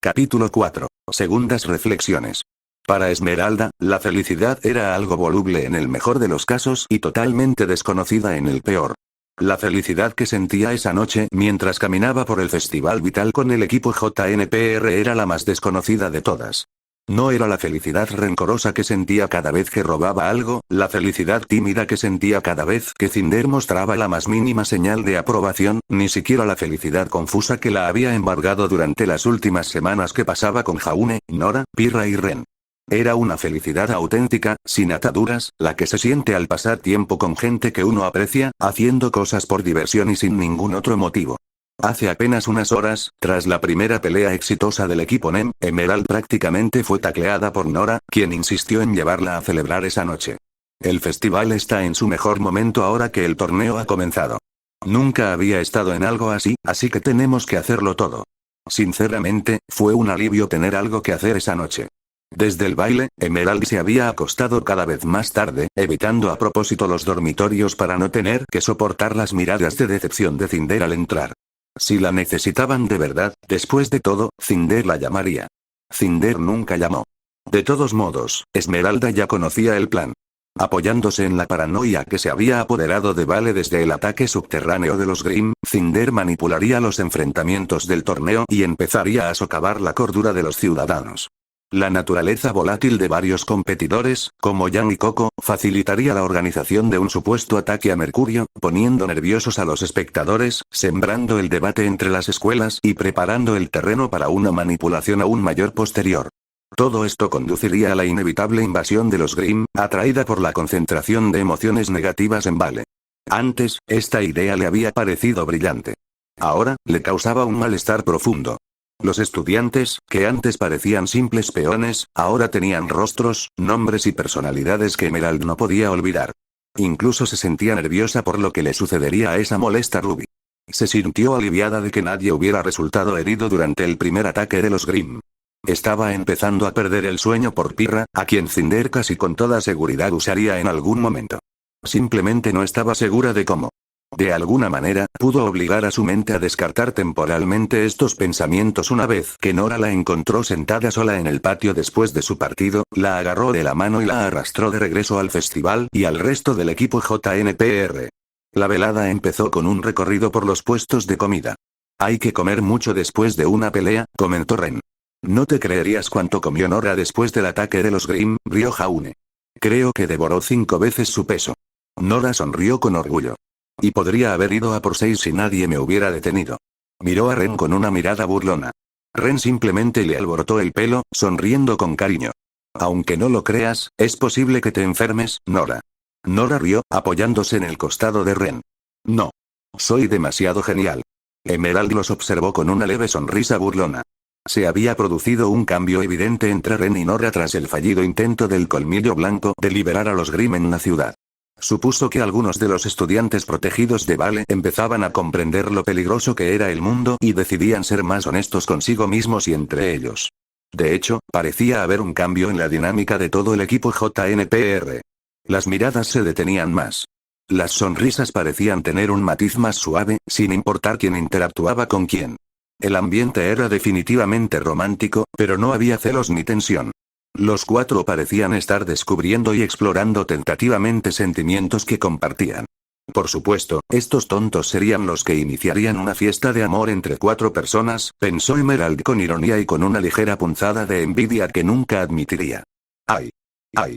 Capítulo 4. Segundas reflexiones. Para Esmeralda, la felicidad era algo voluble en el mejor de los casos y totalmente desconocida en el peor. La felicidad que sentía esa noche mientras caminaba por el Festival Vital con el equipo JNPR era la más desconocida de todas. No era la felicidad rencorosa que sentía cada vez que robaba algo, la felicidad tímida que sentía cada vez que Cinder mostraba la más mínima señal de aprobación, ni siquiera la felicidad confusa que la había embargado durante las últimas semanas que pasaba con Jaune, Nora, Pirra y Ren. Era una felicidad auténtica, sin ataduras, la que se siente al pasar tiempo con gente que uno aprecia, haciendo cosas por diversión y sin ningún otro motivo. Hace apenas unas horas, tras la primera pelea exitosa del equipo NEM, Emerald prácticamente fue tacleada por Nora, quien insistió en llevarla a celebrar esa noche. El festival está en su mejor momento ahora que el torneo ha comenzado. Nunca había estado en algo así que tenemos que hacerlo todo. Sinceramente, fue un alivio tener algo que hacer esa noche. Desde el baile, Emerald se había acostado cada vez más tarde, evitando a propósito los dormitorios para no tener que soportar las miradas de decepción de Cinder al entrar. Si la necesitaban de verdad, después de todo, Cinder la llamaría. Cinder nunca llamó. De todos modos, Esmeralda ya conocía el plan. Apoyándose en la paranoia que se había apoderado de Vale desde el ataque subterráneo de los Grimm, Cinder manipularía los enfrentamientos del torneo y empezaría a socavar la cordura de los ciudadanos. La naturaleza volátil de varios competidores, como Yang y Coco, facilitaría la organización de un supuesto ataque a Mercurio, poniendo nerviosos a los espectadores, sembrando el debate entre las escuelas y preparando el terreno para una manipulación aún mayor posterior. Todo esto conduciría a la inevitable invasión de los Grimm, atraída por la concentración de emociones negativas en Vale. Antes, esta idea le había parecido brillante. Ahora, le causaba un malestar profundo. Los estudiantes, que antes parecían simples peones, ahora tenían rostros, nombres y personalidades que Emerald no podía olvidar. Incluso se sentía nerviosa por lo que le sucedería a esa molesta Ruby. Se sintió aliviada de que nadie hubiera resultado herido durante el primer ataque de los Grimm. Estaba empezando a perder el sueño por Pirra, a quien Cinder casi con toda seguridad usaría en algún momento. Simplemente no estaba segura de cómo. De alguna manera, pudo obligar a su mente a descartar temporalmente estos pensamientos una vez que Nora la encontró sentada sola en el patio después de su partido, la agarró de la mano y la arrastró de regreso al festival y al resto del equipo JNPR. La velada empezó con un recorrido por los puestos de comida. Hay que comer mucho después de una pelea, comentó Ren. No te creerías cuánto comió Nora después del ataque de los Grimm, rió Jaune. Creo que devoró 5 veces su peso. Nora sonrió con orgullo. Y podría haber ido a por 6 si nadie me hubiera detenido. Miró a Ren con una mirada burlona. Ren simplemente le alborotó el pelo, sonriendo con cariño. Aunque no lo creas, es posible que te enfermes, Nora. Nora rió, apoyándose en el costado de Ren. No. Soy demasiado genial. Emerald los observó con una leve sonrisa burlona. Se había producido un cambio evidente entre Ren y Nora tras el fallido intento del Colmillo Blanco de liberar a los Grimm en la ciudad. Supuso que algunos de los estudiantes protegidos de Vale empezaban a comprender lo peligroso que era el mundo y decidían ser más honestos consigo mismos y entre ellos. De hecho, parecía haber un cambio en la dinámica de todo el equipo JNPR. Las miradas se detenían más. Las sonrisas parecían tener un matiz más suave, sin importar quién interactuaba con quién. El ambiente era definitivamente romántico, pero no había celos ni tensión. Los 4 parecían estar descubriendo y explorando tentativamente sentimientos que compartían. Por supuesto, estos tontos serían los que iniciarían una fiesta de amor entre 4 personas, pensó Emerald con ironía y con una ligera punzada de envidia que nunca admitiría. ¡Ay! ¡Ay!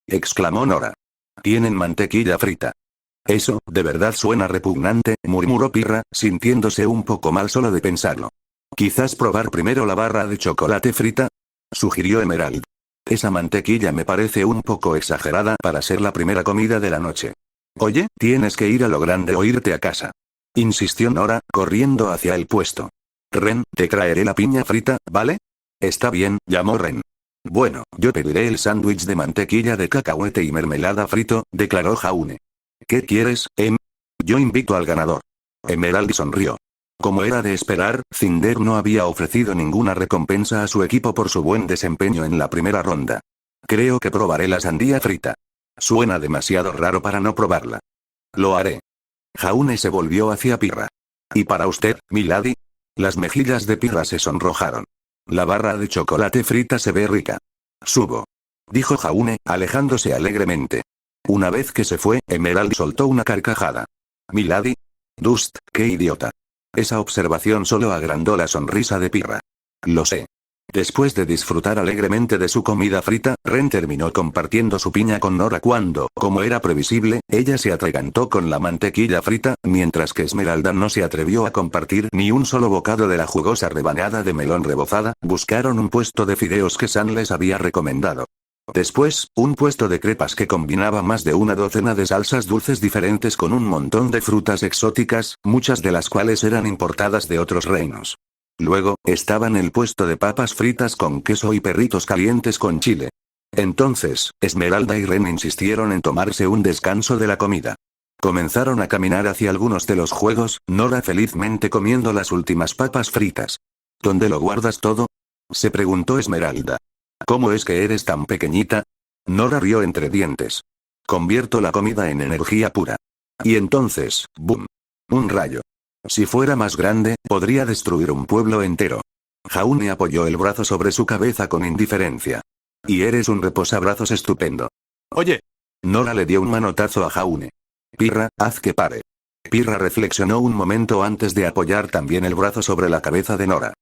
Exclamó Nora. Tienen mantequilla frita. Eso, de verdad suena repugnante, murmuró Pirra, sintiéndose un poco mal solo de pensarlo. Quizás probar primero la barra de chocolate frita, sugirió Emerald. Esa mantequilla me parece un poco exagerada para ser la primera comida de la noche. Oye, tienes que ir a lo grande o irte a casa. Insistió Nora, corriendo hacia el puesto. Ren, te traeré la piña frita, ¿vale? Está bien, llamó Ren. Bueno, yo pediré el sándwich de mantequilla de cacahuete y mermelada frito, declaró Jaune. ¿Qué quieres, Em? Yo invito al ganador. Emerald sonrió. Como era de esperar, Cinder no había ofrecido ninguna recompensa a su equipo por su buen desempeño en la primera ronda. Creo que probaré la sandía frita. Suena demasiado raro para no probarla. Lo haré. Jaune se volvió hacia Pirra. ¿Y para usted, milady? Las mejillas de Pirra se sonrojaron. La barra de chocolate frita se ve rica. Subo. Dijo Jaune, alejándose alegremente. Una vez que se fue, Emerald soltó una carcajada. ¿Milady? Dust, qué idiota. Esa observación solo agrandó la sonrisa de Pirra. Lo sé. Después de disfrutar alegremente de su comida frita, Ren terminó compartiendo su piña con Nora cuando, como era previsible, ella se atragantó con la mantequilla frita, mientras que Esmeralda no se atrevió a compartir ni un solo bocado de la jugosa rebanada de melón rebozada. Buscaron un puesto de fideos que San les había recomendado. Después, un puesto de crepas que combinaba más de una docena de salsas dulces diferentes con un montón de frutas exóticas, muchas de las cuales eran importadas de otros reinos. Luego, estaban el puesto de papas fritas con queso y perritos calientes con chile. Entonces, Esmeralda y Ren insistieron en tomarse un descanso de la comida. Comenzaron a caminar hacia algunos de los juegos, Nora felizmente comiendo las últimas papas fritas. ¿Dónde lo guardas todo? Se preguntó Esmeralda. ¿Cómo es que eres tan pequeñita? Nora rió entre dientes. Convierto la comida en energía pura. Y entonces, ¡boom! Un rayo. Si fuera más grande, podría destruir un pueblo entero. Jaune apoyó el brazo sobre su cabeza con indiferencia. Y eres un reposabrazos estupendo. Oye. Nora le dio un manotazo a Jaune. Pirra, haz que pare. Pirra reflexionó un momento antes de apoyar también el brazo sobre la cabeza de Nora.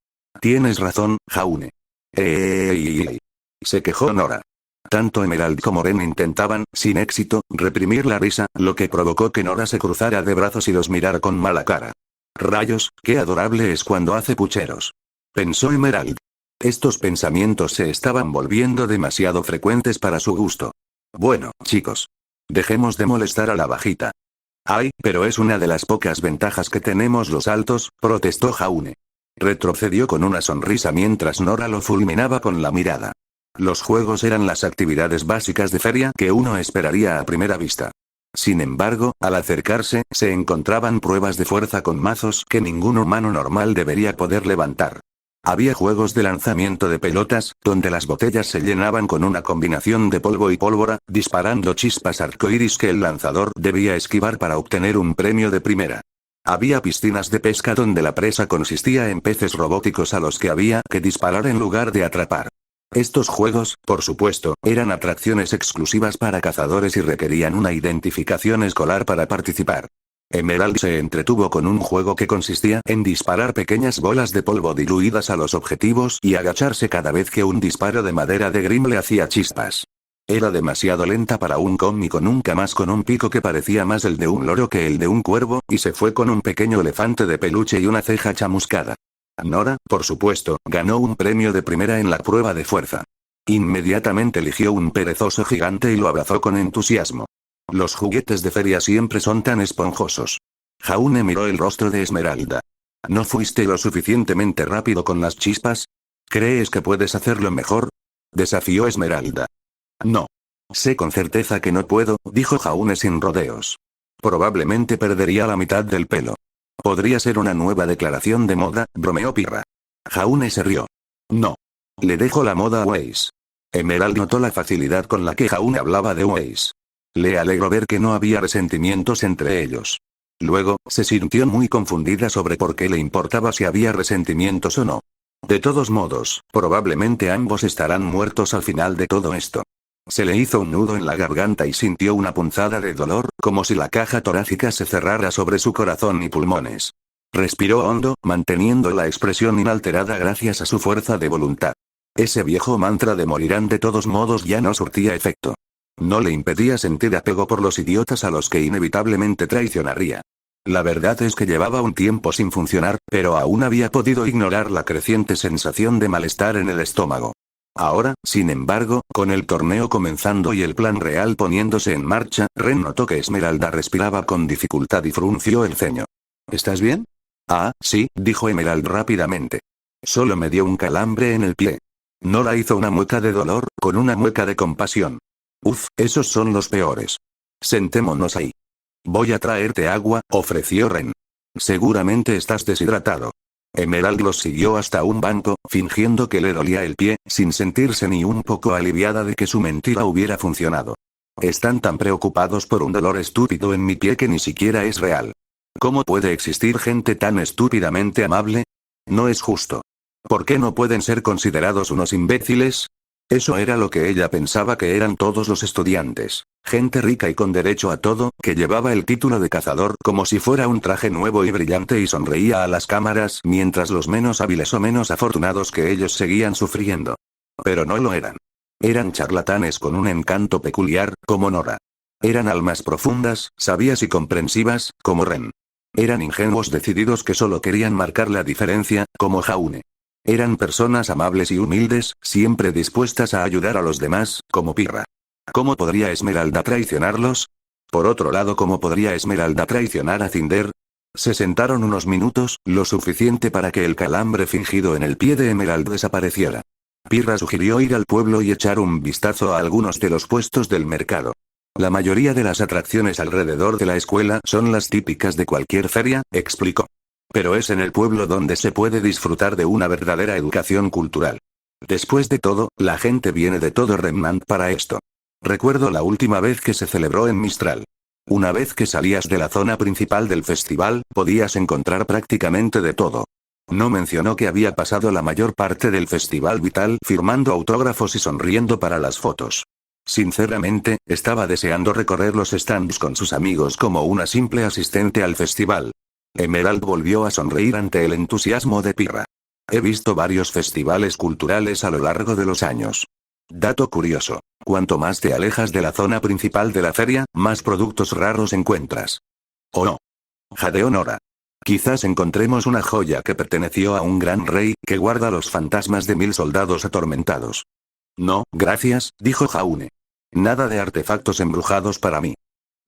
Tienes razón, Jaune. Se quejó Nora. Tanto Emerald como Ren intentaban, sin éxito, reprimir la risa, lo que provocó que Nora se cruzara de brazos y los mirara con mala cara. Rayos, qué adorable es cuando hace pucheros. Pensó Emerald. Estos pensamientos se estaban volviendo demasiado frecuentes para su gusto. Bueno, chicos. Dejemos de molestar a la bajita. Ay, pero es una de las pocas ventajas que tenemos los altos, protestó Jaune. Retrocedió con una sonrisa mientras Nora lo fulminaba con la mirada. Los juegos eran las actividades básicas de feria que uno esperaría a primera vista. Sin embargo, al acercarse, se encontraban pruebas de fuerza con mazos que ningún humano normal debería poder levantar. Había juegos de lanzamiento de pelotas, donde las botellas se llenaban con una combinación de polvo y pólvora, disparando chispas arcoíris que el lanzador debía esquivar para obtener un premio de primera. Había piscinas de pesca donde la presa consistía en peces robóticos a los que había que disparar en lugar de atrapar. Estos juegos, por supuesto, eran atracciones exclusivas para cazadores y requerían una identificación escolar para participar. Emerald se entretuvo con un juego que consistía en disparar pequeñas bolas de polvo diluidas a los objetivos y agacharse cada vez que un disparo de madera de Grim le hacía chispas. Era demasiado lenta para un cómico nunca más con un pico que parecía más el de un loro que el de un cuervo, y se fue con un pequeño elefante de peluche y una ceja chamuscada. Nora, por supuesto, ganó un premio de primera en la prueba de fuerza. Inmediatamente eligió un perezoso gigante y lo abrazó con entusiasmo. Los juguetes de feria siempre son tan esponjosos. Jaune miró el rostro de Esmeralda. ¿No fuiste lo suficientemente rápido con las chispas? ¿Crees que puedes hacerlo mejor? Desafió Esmeralda. No. Sé con certeza que no puedo, dijo Jaune sin rodeos. Probablemente perdería la mitad del pelo. Podría ser una nueva declaración de moda, bromeó Pirra. Jaune se rió. No. Le dejo la moda a Weiss. Emerald notó la facilidad con la que Jaune hablaba de Weiss. Le alegró ver que no había resentimientos entre ellos. Luego, se sintió muy confundida sobre por qué le importaba si había resentimientos o no. De todos modos, probablemente ambos estarán muertos al final de todo esto. Se le hizo un nudo en la garganta y sintió una punzada de dolor, como si la caja torácica se cerrara sobre su corazón y pulmones. Respiró hondo, manteniendo la expresión inalterada gracias a su fuerza de voluntad. Ese viejo mantra de morirán de todos modos ya no surtía efecto. No le impedía sentir apego por los idiotas a los que inevitablemente traicionaría. La verdad es que llevaba un tiempo sin funcionar, pero aún había podido ignorar la creciente sensación de malestar en el estómago. Ahora, sin embargo, con el torneo comenzando y el plan real poniéndose en marcha, Ren notó que Esmeralda respiraba con dificultad y frunció el ceño. ¿Estás bien? Ah, sí, dijo Emerald rápidamente. Solo me dio un calambre en el pie. Nora hizo una mueca de dolor, con una mueca de compasión. Uf, esos son los peores. Sentémonos ahí. Voy a traerte agua, ofreció Ren. Seguramente estás deshidratado. Emerald los siguió hasta un banco, fingiendo que le dolía el pie, sin sentirse ni un poco aliviada de que su mentira hubiera funcionado. Están tan preocupados por un dolor estúpido en mi pie que ni siquiera es real. ¿Cómo puede existir gente tan estúpidamente amable? No es justo. ¿Por qué no pueden ser considerados unos imbéciles? Eso era lo que ella pensaba que eran todos los estudiantes, gente rica y con derecho a todo, que llevaba el título de cazador como si fuera un traje nuevo y brillante y sonreía a las cámaras mientras los menos hábiles o menos afortunados que ellos seguían sufriendo. Pero no lo eran. Eran charlatanes con un encanto peculiar, como Nora. Eran almas profundas, sabias y comprensivas, como Ren. Eran ingenuos decididos que solo querían marcar la diferencia, como Jaune. Eran personas amables y humildes, siempre dispuestas a ayudar a los demás, como Pirra. ¿Cómo podría Esmeralda traicionarlos? Por otro lado, ¿cómo podría Esmeralda traicionar a Cinder? Se sentaron unos minutos, lo suficiente para que el calambre fingido en el pie de Emerald desapareciera. Pirra sugirió ir al pueblo y echar un vistazo a algunos de los puestos del mercado. La mayoría de las atracciones alrededor de la escuela son las típicas de cualquier feria, explicó. Pero es en el pueblo donde se puede disfrutar de una verdadera educación cultural. Después de todo, la gente viene de todo Remnant para esto. Recuerdo la última vez que se celebró en Mistral. Una vez que salías de la zona principal del festival, podías encontrar prácticamente de todo. No mencionó que había pasado la mayor parte del festival vital firmando autógrafos y sonriendo para las fotos. Sinceramente, estaba deseando recorrer los stands con sus amigos como una simple asistente al festival. Emerald volvió a sonreír ante el entusiasmo de Pirra. He visto varios festivales culturales a lo largo de los años. Dato curioso. Cuanto más te alejas de la zona principal de la feria, más productos raros encuentras. ¿O no? Jadeó Nora. Quizás encontremos una joya que perteneció a un gran rey, que guarda los fantasmas de 1000 soldados atormentados. No, gracias, dijo Jaune. Nada de artefactos embrujados para mí.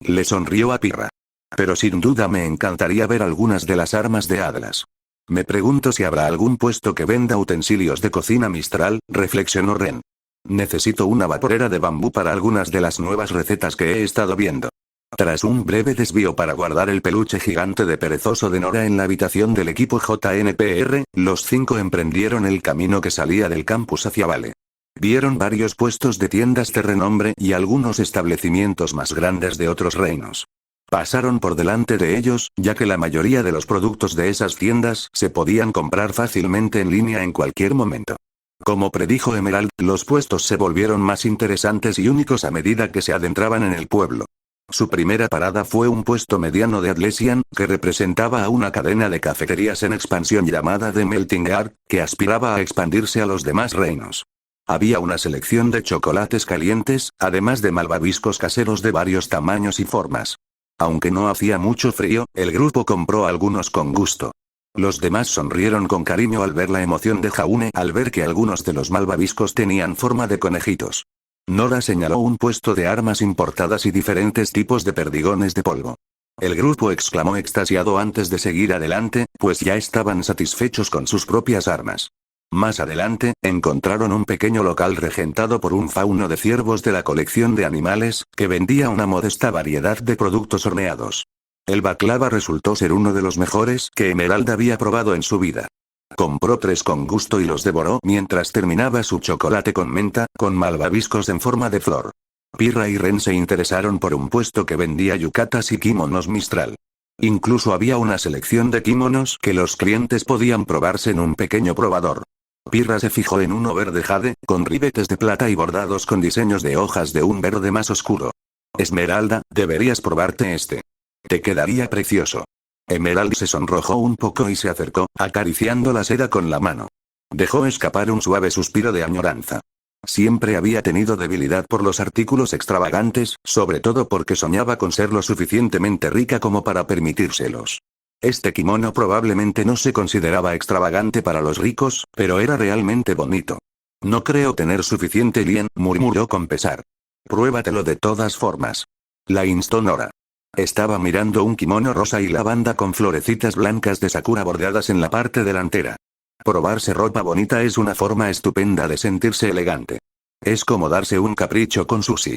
Le sonrió a Pirra. Pero sin duda me encantaría ver algunas de las armas de Atlas. Me pregunto si habrá algún puesto que venda utensilios de cocina Mistral, reflexionó Ren. Necesito una vaporera de bambú para algunas de las nuevas recetas que he estado viendo. Tras un breve desvío para guardar el peluche gigante de perezoso de Nora en la habitación del equipo JNPR, los 5 emprendieron el camino que salía del campus hacia Vale. Vieron varios puestos de tiendas de renombre y algunos establecimientos más grandes de otros reinos. Pasaron por delante de ellos, ya que la mayoría de los productos de esas tiendas se podían comprar fácilmente en línea en cualquier momento. Como predijo Emerald, los puestos se volvieron más interesantes y únicos a medida que se adentraban en el pueblo. Su primera parada fue un puesto mediano de Atlesian, que representaba a una cadena de cafeterías en expansión llamada The Melting Art, que aspiraba a expandirse a los demás reinos. Había una selección de chocolates calientes, además de malvaviscos caseros de varios tamaños y formas. Aunque no hacía mucho frío, el grupo compró algunos con gusto. Los demás sonrieron con cariño al ver la emoción de Jaune al ver que algunos de los malvaviscos tenían forma de conejitos. Nora señaló un puesto de armas importadas y diferentes tipos de perdigones de polvo. El grupo exclamó extasiado antes de seguir adelante, pues ya estaban satisfechos con sus propias armas. Más adelante, encontraron un pequeño local regentado por un fauno de ciervos de la colección de animales, que vendía una modesta variedad de productos horneados. El baklava resultó ser uno de los mejores que Emerald había probado en su vida. Compró 3 con gusto y los devoró mientras terminaba su chocolate con menta, con malvaviscos en forma de flor. Pirra y Ren se interesaron por un puesto que vendía yucatas y kimonos Mistral. Incluso había una selección de kimonos que los clientes podían probarse en un pequeño probador. Pirra se fijó en uno verde jade, con ribetes de plata y bordados con diseños de hojas de un verde más oscuro. Esmeralda, deberías probarte este. Te quedaría precioso. Emerald se sonrojó un poco y se acercó, acariciando la seda con la mano. Dejó escapar un suave suspiro de añoranza. Siempre había tenido debilidad por los artículos extravagantes, sobre todo porque soñaba con ser lo suficientemente rica como para permitírselos. Este kimono probablemente no se consideraba extravagante para los ricos, pero era realmente bonito. No creo tener suficiente lien, murmuró con pesar. Pruébatelo de todas formas. La instó Nora. Estaba mirando un kimono rosa y lavanda con florecitas blancas de sakura bordadas en la parte delantera. Probarse ropa bonita es una forma estupenda de sentirse elegante. Es como darse un capricho con sushi.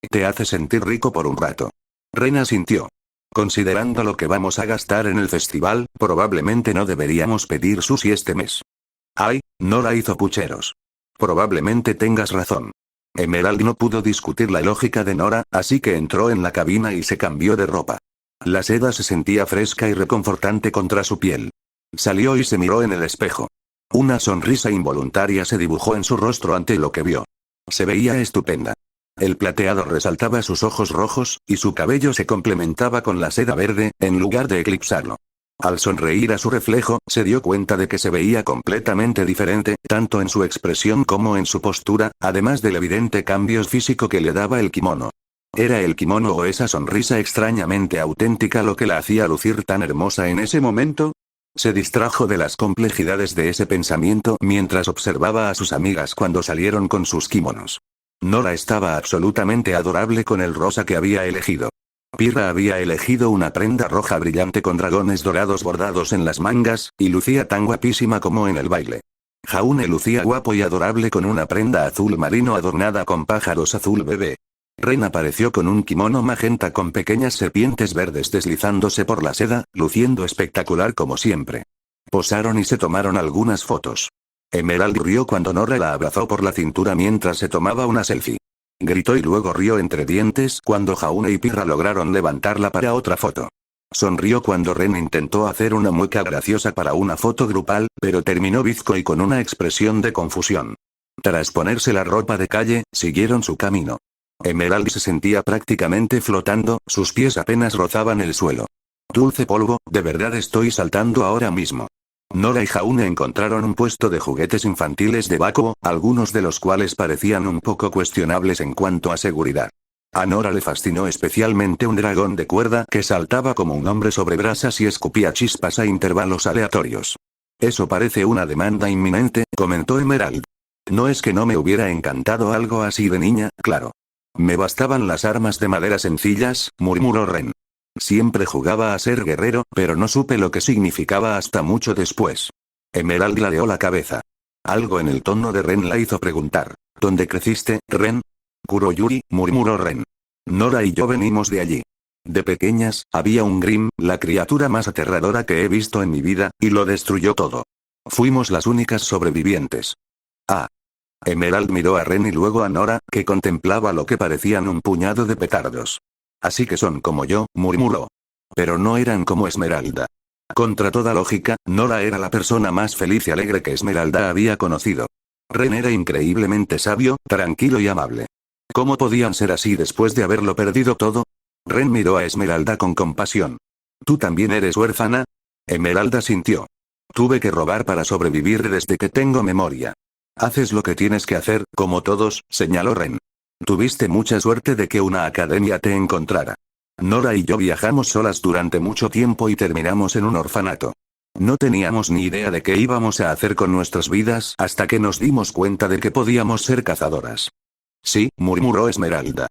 Te hace sentir rico por un rato. Ren asintió. Considerando lo que vamos a gastar en el festival, probablemente no deberíamos pedir sushi este mes. Ay, Nora hizo pucheros. Probablemente tengas razón. Emerald no pudo discutir la lógica de Nora, así que entró en la cabina y se cambió de ropa. La seda se sentía fresca y reconfortante contra su piel. Salió y se miró en el espejo. Una sonrisa involuntaria se dibujó en su rostro ante lo que vio. Se veía estupenda. El plateado resaltaba sus ojos rojos, y su cabello se complementaba con la seda verde, en lugar de eclipsarlo. Al sonreír a su reflejo, se dio cuenta de que se veía completamente diferente, tanto en su expresión como en su postura, además del evidente cambio físico que le daba el kimono. ¿Era el kimono o esa sonrisa extrañamente auténtica lo que la hacía lucir tan hermosa en ese momento? Se distrajo de las complejidades de ese pensamiento mientras observaba a sus amigas cuando salieron con sus kimonos. Nora estaba absolutamente adorable con el rosa que había elegido. Pirra había elegido una prenda roja brillante con dragones dorados bordados en las mangas, y lucía tan guapísima como en el baile. Jaune lucía guapo y adorable con una prenda azul marino adornada con pájaros azul bebé. Ren apareció con un kimono magenta con pequeñas serpientes verdes deslizándose por la seda, luciendo espectacular como siempre. Posaron y se tomaron algunas fotos. Emerald rió cuando Nora la abrazó por la cintura mientras se tomaba una selfie. Gritó y luego rió entre dientes cuando Jaune y Pirra lograron levantarla para otra foto. Sonrió cuando Ren intentó hacer una mueca graciosa para una foto grupal, pero terminó bizco y con una expresión de confusión. Tras ponerse la ropa de calle, siguieron su camino. Emerald se sentía prácticamente flotando, sus pies apenas rozaban el suelo. Dulce polvo, de verdad estoy saltando ahora mismo. Nora y Jaune encontraron un puesto de juguetes infantiles de Bakuo, algunos de los cuales parecían un poco cuestionables en cuanto a seguridad. A Nora le fascinó especialmente un dragón de cuerda que saltaba como un hombre sobre brasas y escupía chispas a intervalos aleatorios. Eso parece una demanda inminente, comentó Emerald. No es que no me hubiera encantado algo así de niña, claro. Me bastaban las armas de madera sencillas, murmuró Ren. Siempre jugaba a ser guerrero, pero no supe lo que significaba hasta mucho después. Emerald ladeó la cabeza. Algo en el tono de Ren la hizo preguntar. ¿Dónde creciste, Ren? Kuroyuri, murmuró Ren. Nora y yo venimos de allí. De pequeñas, había un Grimm, la criatura más aterradora que he visto en mi vida, y lo destruyó todo. Fuimos las únicas sobrevivientes. Ah. Emerald miró a Ren y luego a Nora, que contemplaba lo que parecían un puñado de petardos. Así que son como yo, murmuró. Pero no eran como Esmeralda. Contra toda lógica, Nora era la persona más feliz y alegre que Esmeralda había conocido. Ren era increíblemente sabio, tranquilo y amable. ¿Cómo podían ser así después de haberlo perdido todo? Ren miró a Esmeralda con compasión. ¿Tú también eres huérfana? Esmeralda sintió. Tuve que robar para sobrevivir desde que tengo memoria. Haces lo que tienes que hacer, como todos, señaló Ren. Tuviste mucha suerte de que una academia te encontrara. Nora y yo viajamos solas durante mucho tiempo y terminamos en un orfanato. No teníamos ni idea de qué íbamos a hacer con nuestras vidas hasta que nos dimos cuenta de que podíamos ser cazadoras. Sí, murmuró Esmeralda.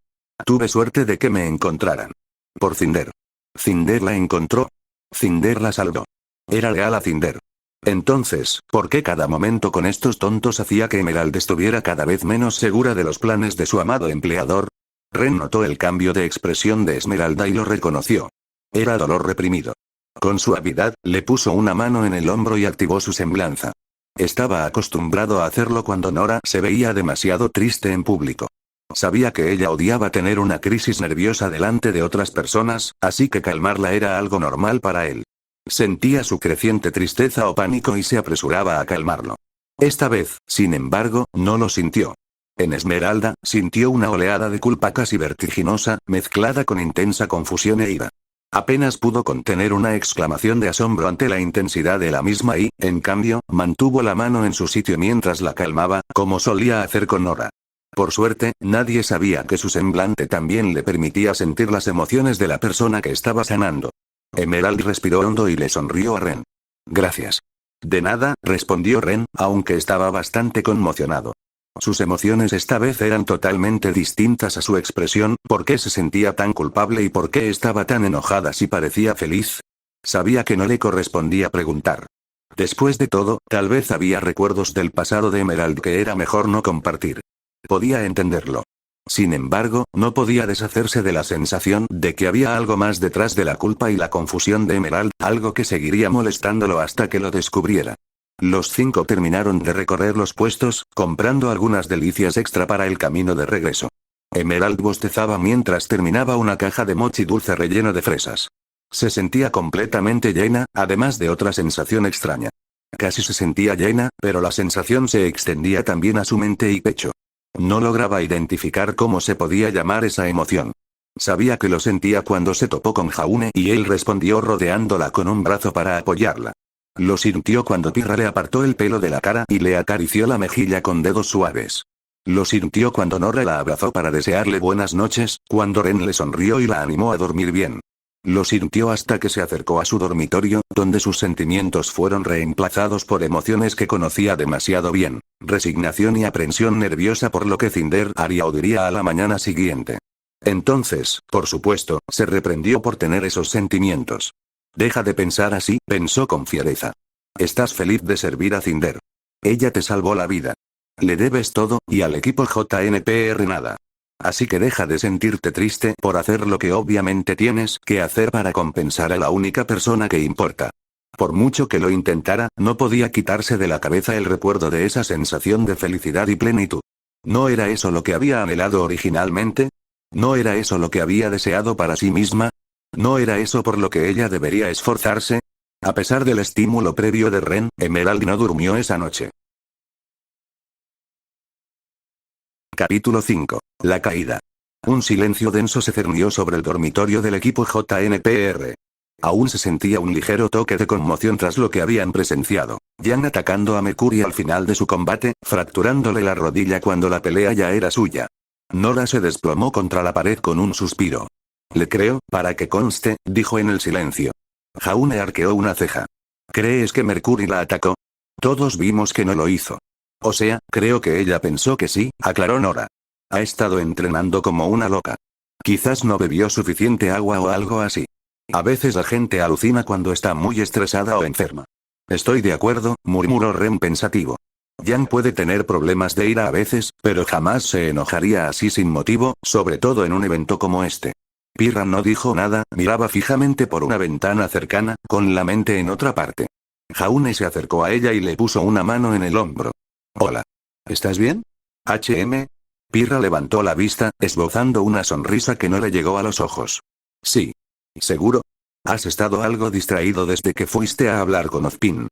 Tuve suerte de que me encontraran. Por Cinder. Cinder la encontró. Cinder la salvó. Era leal a Cinder. Entonces, ¿por qué cada momento con estos tontos hacía que Emerald estuviera cada vez menos segura de los planes de su amado empleador? Ren notó el cambio de expresión de Esmeralda y lo reconoció. Era dolor reprimido. Con suavidad, le puso una mano en el hombro y activó su semblanza. Estaba acostumbrado a hacerlo cuando Nora se veía demasiado triste en público. Sabía que ella odiaba tener una crisis nerviosa delante de otras personas, así que calmarla era algo normal para él. Sentía su creciente tristeza o pánico y se apresuraba a calmarlo. Esta vez, sin embargo, no lo sintió. En Esmeralda, sintió una oleada de culpa casi vertiginosa, mezclada con intensa confusión e ira. Apenas pudo contener una exclamación de asombro ante la intensidad de la misma y, en cambio, mantuvo la mano en su sitio mientras la calmaba, como solía hacer con Nora. Por suerte, nadie sabía que su semblante también le permitía sentir las emociones de la persona que estaba sanando. Emerald respiró hondo y le sonrió a Ren. Gracias. De nada, respondió Ren, aunque estaba bastante conmocionado. Sus emociones esta vez eran totalmente distintas a su expresión, ¿por qué se sentía tan culpable y por qué estaba tan enojada si parecía feliz? Sabía que no le correspondía preguntar. Después de todo, tal vez había recuerdos del pasado de Emerald que era mejor no compartir. Podía entenderlo. Sin embargo, no podía deshacerse de la sensación de que había algo más detrás de la culpa y la confusión de Emerald, algo que seguiría molestándolo hasta que lo descubriera. Los 5 terminaron de recorrer los puestos, comprando algunas delicias extra para el camino de regreso. Emerald bostezaba mientras terminaba una caja de mochi dulce relleno de fresas. Se sentía completamente llena, además de otra sensación extraña. Casi se sentía llena, pero la sensación se extendía también a su mente y pecho. No lograba identificar cómo se podía llamar esa emoción. Sabía que lo sentía cuando se topó con Jaune y él respondió rodeándola con un brazo para apoyarla. Lo sintió cuando Pirra le apartó el pelo de la cara y le acarició la mejilla con dedos suaves. Lo sintió cuando Nora la abrazó para desearle buenas noches, cuando Ren le sonrió y la animó a dormir bien. Lo sintió hasta que se acercó a su dormitorio, donde sus sentimientos fueron reemplazados por emociones que conocía demasiado bien, resignación y aprensión nerviosa por lo que Cinder haría o diría a la mañana siguiente. Entonces, por supuesto, se reprendió por tener esos sentimientos. Deja de pensar así, pensó con fiereza. Estás feliz de servir a Cinder. Ella te salvó la vida. Le debes todo, y al equipo JNPR nada. Así que deja de sentirte triste por hacer lo que obviamente tienes que hacer para compensar a la única persona que importa. Por mucho que lo intentara, no podía quitarse de la cabeza el recuerdo de esa sensación de felicidad y plenitud. ¿No era eso lo que había anhelado originalmente? ¿No era eso lo que había deseado para sí misma? ¿No era eso por lo que ella debería esforzarse? A pesar del estímulo previo de Ren, Emerald no durmió esa noche. Capítulo 5. La caída. Un silencio denso se cernió sobre el dormitorio del equipo JNPR. Aún se sentía un ligero toque de conmoción tras lo que habían presenciado. Yang atacando a Mercury al final de su combate, fracturándole la rodilla cuando la pelea ya era suya. Nora se desplomó contra la pared con un suspiro. Le creo, para que conste, dijo en el silencio. Jaune arqueó una ceja. ¿Crees que Mercury la atacó? Todos vimos que no lo hizo. O sea, creo que ella pensó que sí, aclaró Nora. Ha estado entrenando como una loca. Quizás no bebió suficiente agua o algo así. A veces la gente alucina cuando está muy estresada o enferma. Estoy de acuerdo, murmuró Ren pensativo. Yang puede tener problemas de ira a veces, pero jamás se enojaría así sin motivo, sobre todo en un evento como este. Pirra no dijo nada, miraba fijamente por una ventana cercana, con la mente en otra parte. Jaune se acercó a ella y le puso una mano en el hombro. Hola. ¿Estás bien? ¿HM? Pirra levantó la vista, esbozando una sonrisa que no le llegó a los ojos. Sí. ¿Seguro? Has estado algo distraído desde que fuiste a hablar con Ozpin.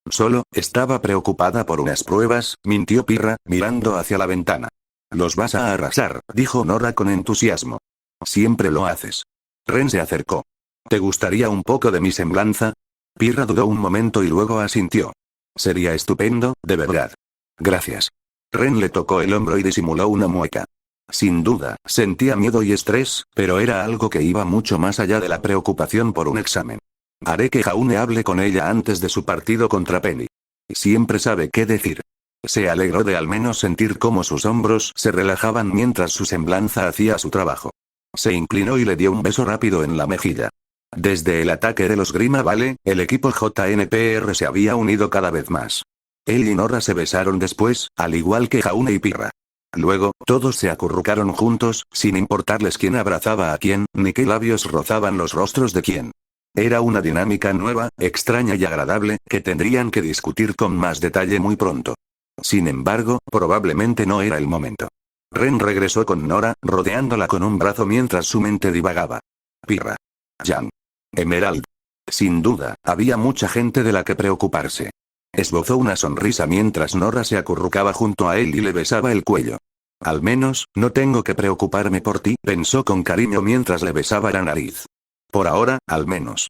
Solo, estaba preocupada por unas pruebas, mintió Pirra, mirando hacia la ventana. Los vas a arrasar, dijo Nora con entusiasmo. Siempre lo haces. Ren se acercó. ¿Te gustaría un poco de mi semblanza? Pirra dudó un momento y luego asintió. Sería estupendo, de verdad. Gracias. Ren le tocó el hombro y disimuló una mueca. Sin duda, sentía miedo y estrés, pero era algo que iba mucho más allá de la preocupación por un examen. Haré que Jaune hable con ella antes de su partido contra Penny. Siempre sabe qué decir. Se alegró de al menos sentir cómo sus hombros se relajaban mientras su semblanza hacía su trabajo. Se inclinó y le dio un beso rápido en la mejilla. Desde el ataque de los Grima Vale, el equipo JNPR se había unido cada vez más. Él y Nora se besaron después, al igual que Jaune y Pirra. Luego, todos se acurrucaron juntos, sin importarles quién abrazaba a quién, ni qué labios rozaban los rostros de quién. Era una dinámica nueva, extraña y agradable, que tendrían que discutir con más detalle muy pronto. Sin embargo, probablemente no era el momento. Ren regresó con Nora, rodeándola con un brazo mientras su mente divagaba. Pirra. Yang. Emerald. Sin duda, había mucha gente de la que preocuparse. Esbozó una sonrisa mientras Nora se acurrucaba junto a él y le besaba el cuello. Al menos, no tengo que preocuparme por ti, pensó con cariño mientras le besaba la nariz. Por ahora, al menos.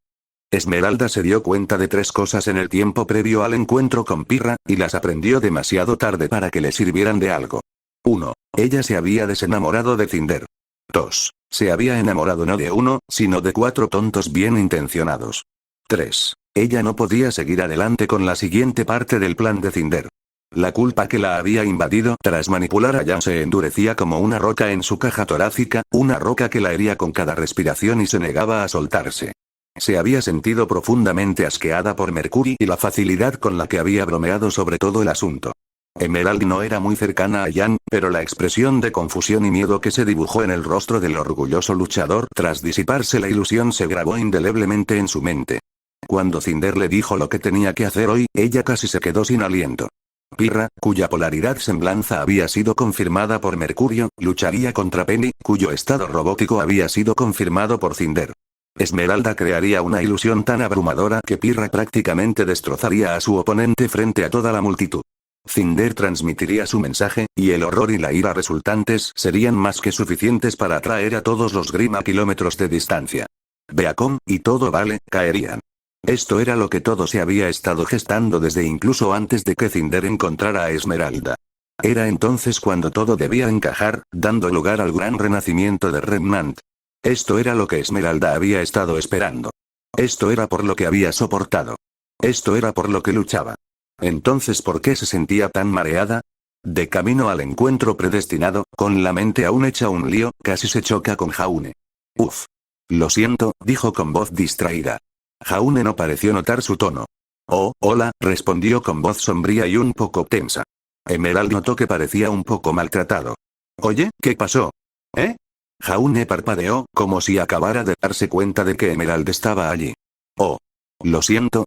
Esmeralda se dio cuenta de 3 cosas en el tiempo previo al encuentro con Pirra, y las aprendió demasiado tarde para que le sirvieran de algo. 1. Ella se había desenamorado de Cinder. 2. Se había enamorado no de uno, sino de 4 tontos bien intencionados. 3. Ella no podía seguir adelante con la siguiente parte del plan de Cinder. La culpa que la había invadido tras manipular a Yang se endurecía como una roca en su caja torácica, una roca que la hería con cada respiración y se negaba a soltarse. Se había sentido profundamente asqueada por Mercury y la facilidad con la que había bromeado sobre todo el asunto. Emerald no era muy cercana a Yang, pero la expresión de confusión y miedo que se dibujó en el rostro del orgulloso luchador tras disiparse la ilusión se grabó indeleblemente en su mente. Cuando Cinder le dijo lo que tenía que hacer hoy, ella casi se quedó sin aliento. Pirra, cuya polaridad semblanza había sido confirmada por Mercurio, lucharía contra Penny, cuyo estado robótico había sido confirmado por Cinder. Esmeralda crearía una ilusión tan abrumadora que Pirra prácticamente destrozaría a su oponente frente a toda la multitud. Cinder transmitiría su mensaje, y el horror y la ira resultantes serían más que suficientes para atraer a todos los Grimm a kilómetros de distancia. Beacon, y todo Vale, caerían. Esto era lo que todo se había estado gestando desde incluso antes de que Cinder encontrara a Esmeralda. Era entonces cuando todo debía encajar, dando lugar al gran renacimiento de Remnant. Esto era lo que Esmeralda había estado esperando. Esto era por lo que había soportado. Esto era por lo que luchaba. Entonces, ¿por qué se sentía tan mareada? De camino al encuentro predestinado, con la mente aún hecha un lío, casi se choca con Jaune. Uf. Lo siento, dijo con voz distraída. Jaune no pareció notar su tono. Oh, hola, respondió con voz sombría y un poco tensa. Emerald notó que parecía un poco maltratado. Oye, ¿qué pasó? ¿Eh? Jaune parpadeó, como si acabara de darse cuenta de que Emerald estaba allí. Oh. Lo siento,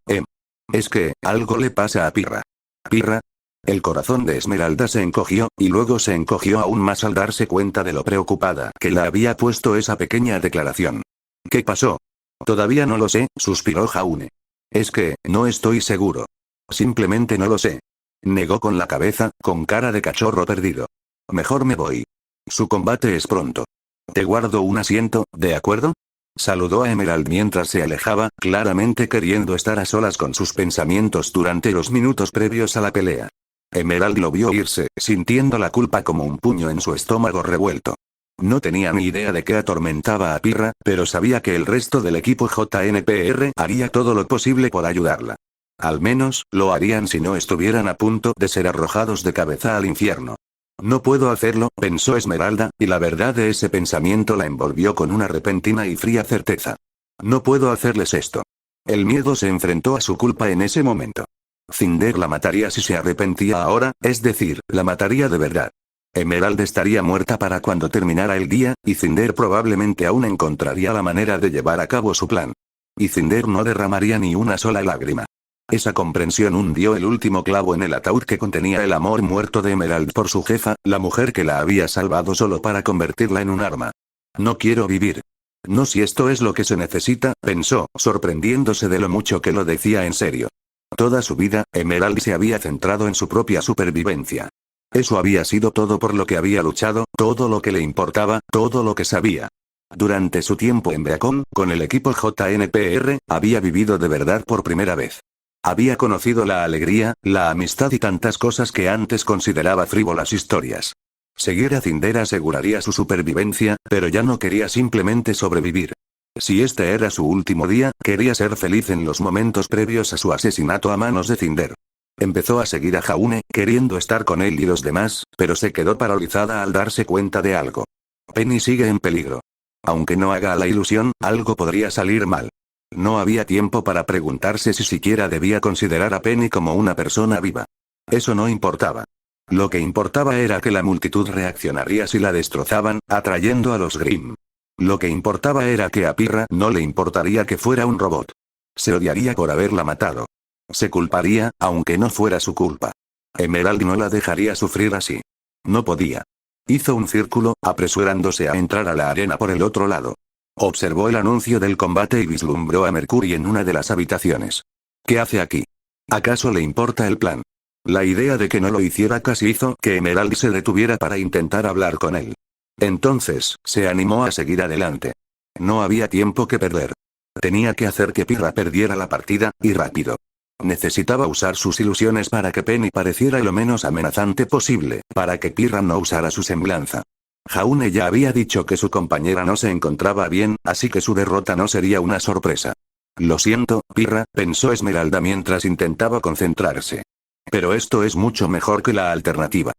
Es que, algo le pasa a Pirra. ¿Pirra? El corazón de Esmeralda se encogió, y luego se encogió aún más al darse cuenta de lo preocupada que la había puesto esa pequeña declaración. ¿Qué pasó? Todavía no lo sé, suspiró Jaune. Es que, no estoy seguro. Simplemente no lo sé. Negó con la cabeza, con cara de cachorro perdido. Mejor me voy. Su combate es pronto. Te guardo un asiento, ¿de acuerdo? Saludó a Emerald mientras se alejaba, claramente queriendo estar a solas con sus pensamientos durante los minutos previos a la pelea. Emerald lo vio irse, sintiendo la culpa como un puño en su estómago revuelto. No tenía ni idea de qué atormentaba a Pirra, pero sabía que el resto del equipo JNPR haría todo lo posible por ayudarla. Al menos, lo harían si no estuvieran a punto de ser arrojados de cabeza al infierno. No puedo hacerlo, pensó Esmeralda, y la verdad de ese pensamiento la envolvió con una repentina y fría certeza. No puedo hacerles esto. El miedo se enfrentó a su culpa en ese momento. Cinder la mataría si se arrepentía ahora, es decir, la mataría de verdad. Emerald estaría muerta para cuando terminara el día, y Cinder probablemente aún encontraría la manera de llevar a cabo su plan. Y Cinder no derramaría ni una sola lágrima. Esa comprensión hundió el último clavo en el ataúd que contenía el amor muerto de Emerald por su jefa, la mujer que la había salvado solo para convertirla en un arma. No quiero vivir. No si esto es lo que se necesita, pensó, sorprendiéndose de lo mucho que lo decía en serio. Toda su vida, Emerald se había centrado en su propia supervivencia. Eso había sido todo por lo que había luchado, todo lo que le importaba, todo lo que sabía. Durante su tiempo en Beacon, con el equipo JNPR, había vivido de verdad por primera vez. Había conocido la alegría, la amistad y tantas cosas que antes consideraba frívolas historias. Seguir a Cinder aseguraría su supervivencia, pero ya no quería simplemente sobrevivir. Si este era su último día, quería ser feliz en los momentos previos a su asesinato a manos de Cinder. Empezó a seguir a Jaune, queriendo estar con él y los demás, pero se quedó paralizada al darse cuenta de algo. Penny sigue en peligro. Aunque no haga la ilusión, algo podría salir mal. No había tiempo para preguntarse si siquiera debía considerar a Penny como una persona viva. Eso no importaba. Lo que importaba era que la multitud reaccionaría si la destrozaban, atrayendo a los Grimm. Lo que importaba era que a Pirra no le importaría que fuera un robot. Se odiaría por haberla matado. Se culparía, aunque no fuera su culpa. Emerald no la dejaría sufrir así. No podía. Hizo un círculo, apresurándose a entrar a la arena por el otro lado. Observó el anuncio del combate y vislumbró a Mercury en una de las habitaciones. ¿Qué hace aquí? ¿Acaso le importa el plan? La idea de que no lo hiciera casi hizo que Emerald se detuviera para intentar hablar con él. Entonces, se animó a seguir adelante. No había tiempo que perder. Tenía que hacer que Pirra perdiera la partida, y rápido. Necesitaba usar sus ilusiones para que Penny pareciera lo menos amenazante posible, para que Pirra no usara su semblanza. Jaune ya había dicho que su compañera no se encontraba bien, así que su derrota no sería una sorpresa. Lo siento, Pirra, pensó Esmeralda mientras intentaba concentrarse. Pero esto es mucho mejor que la alternativa.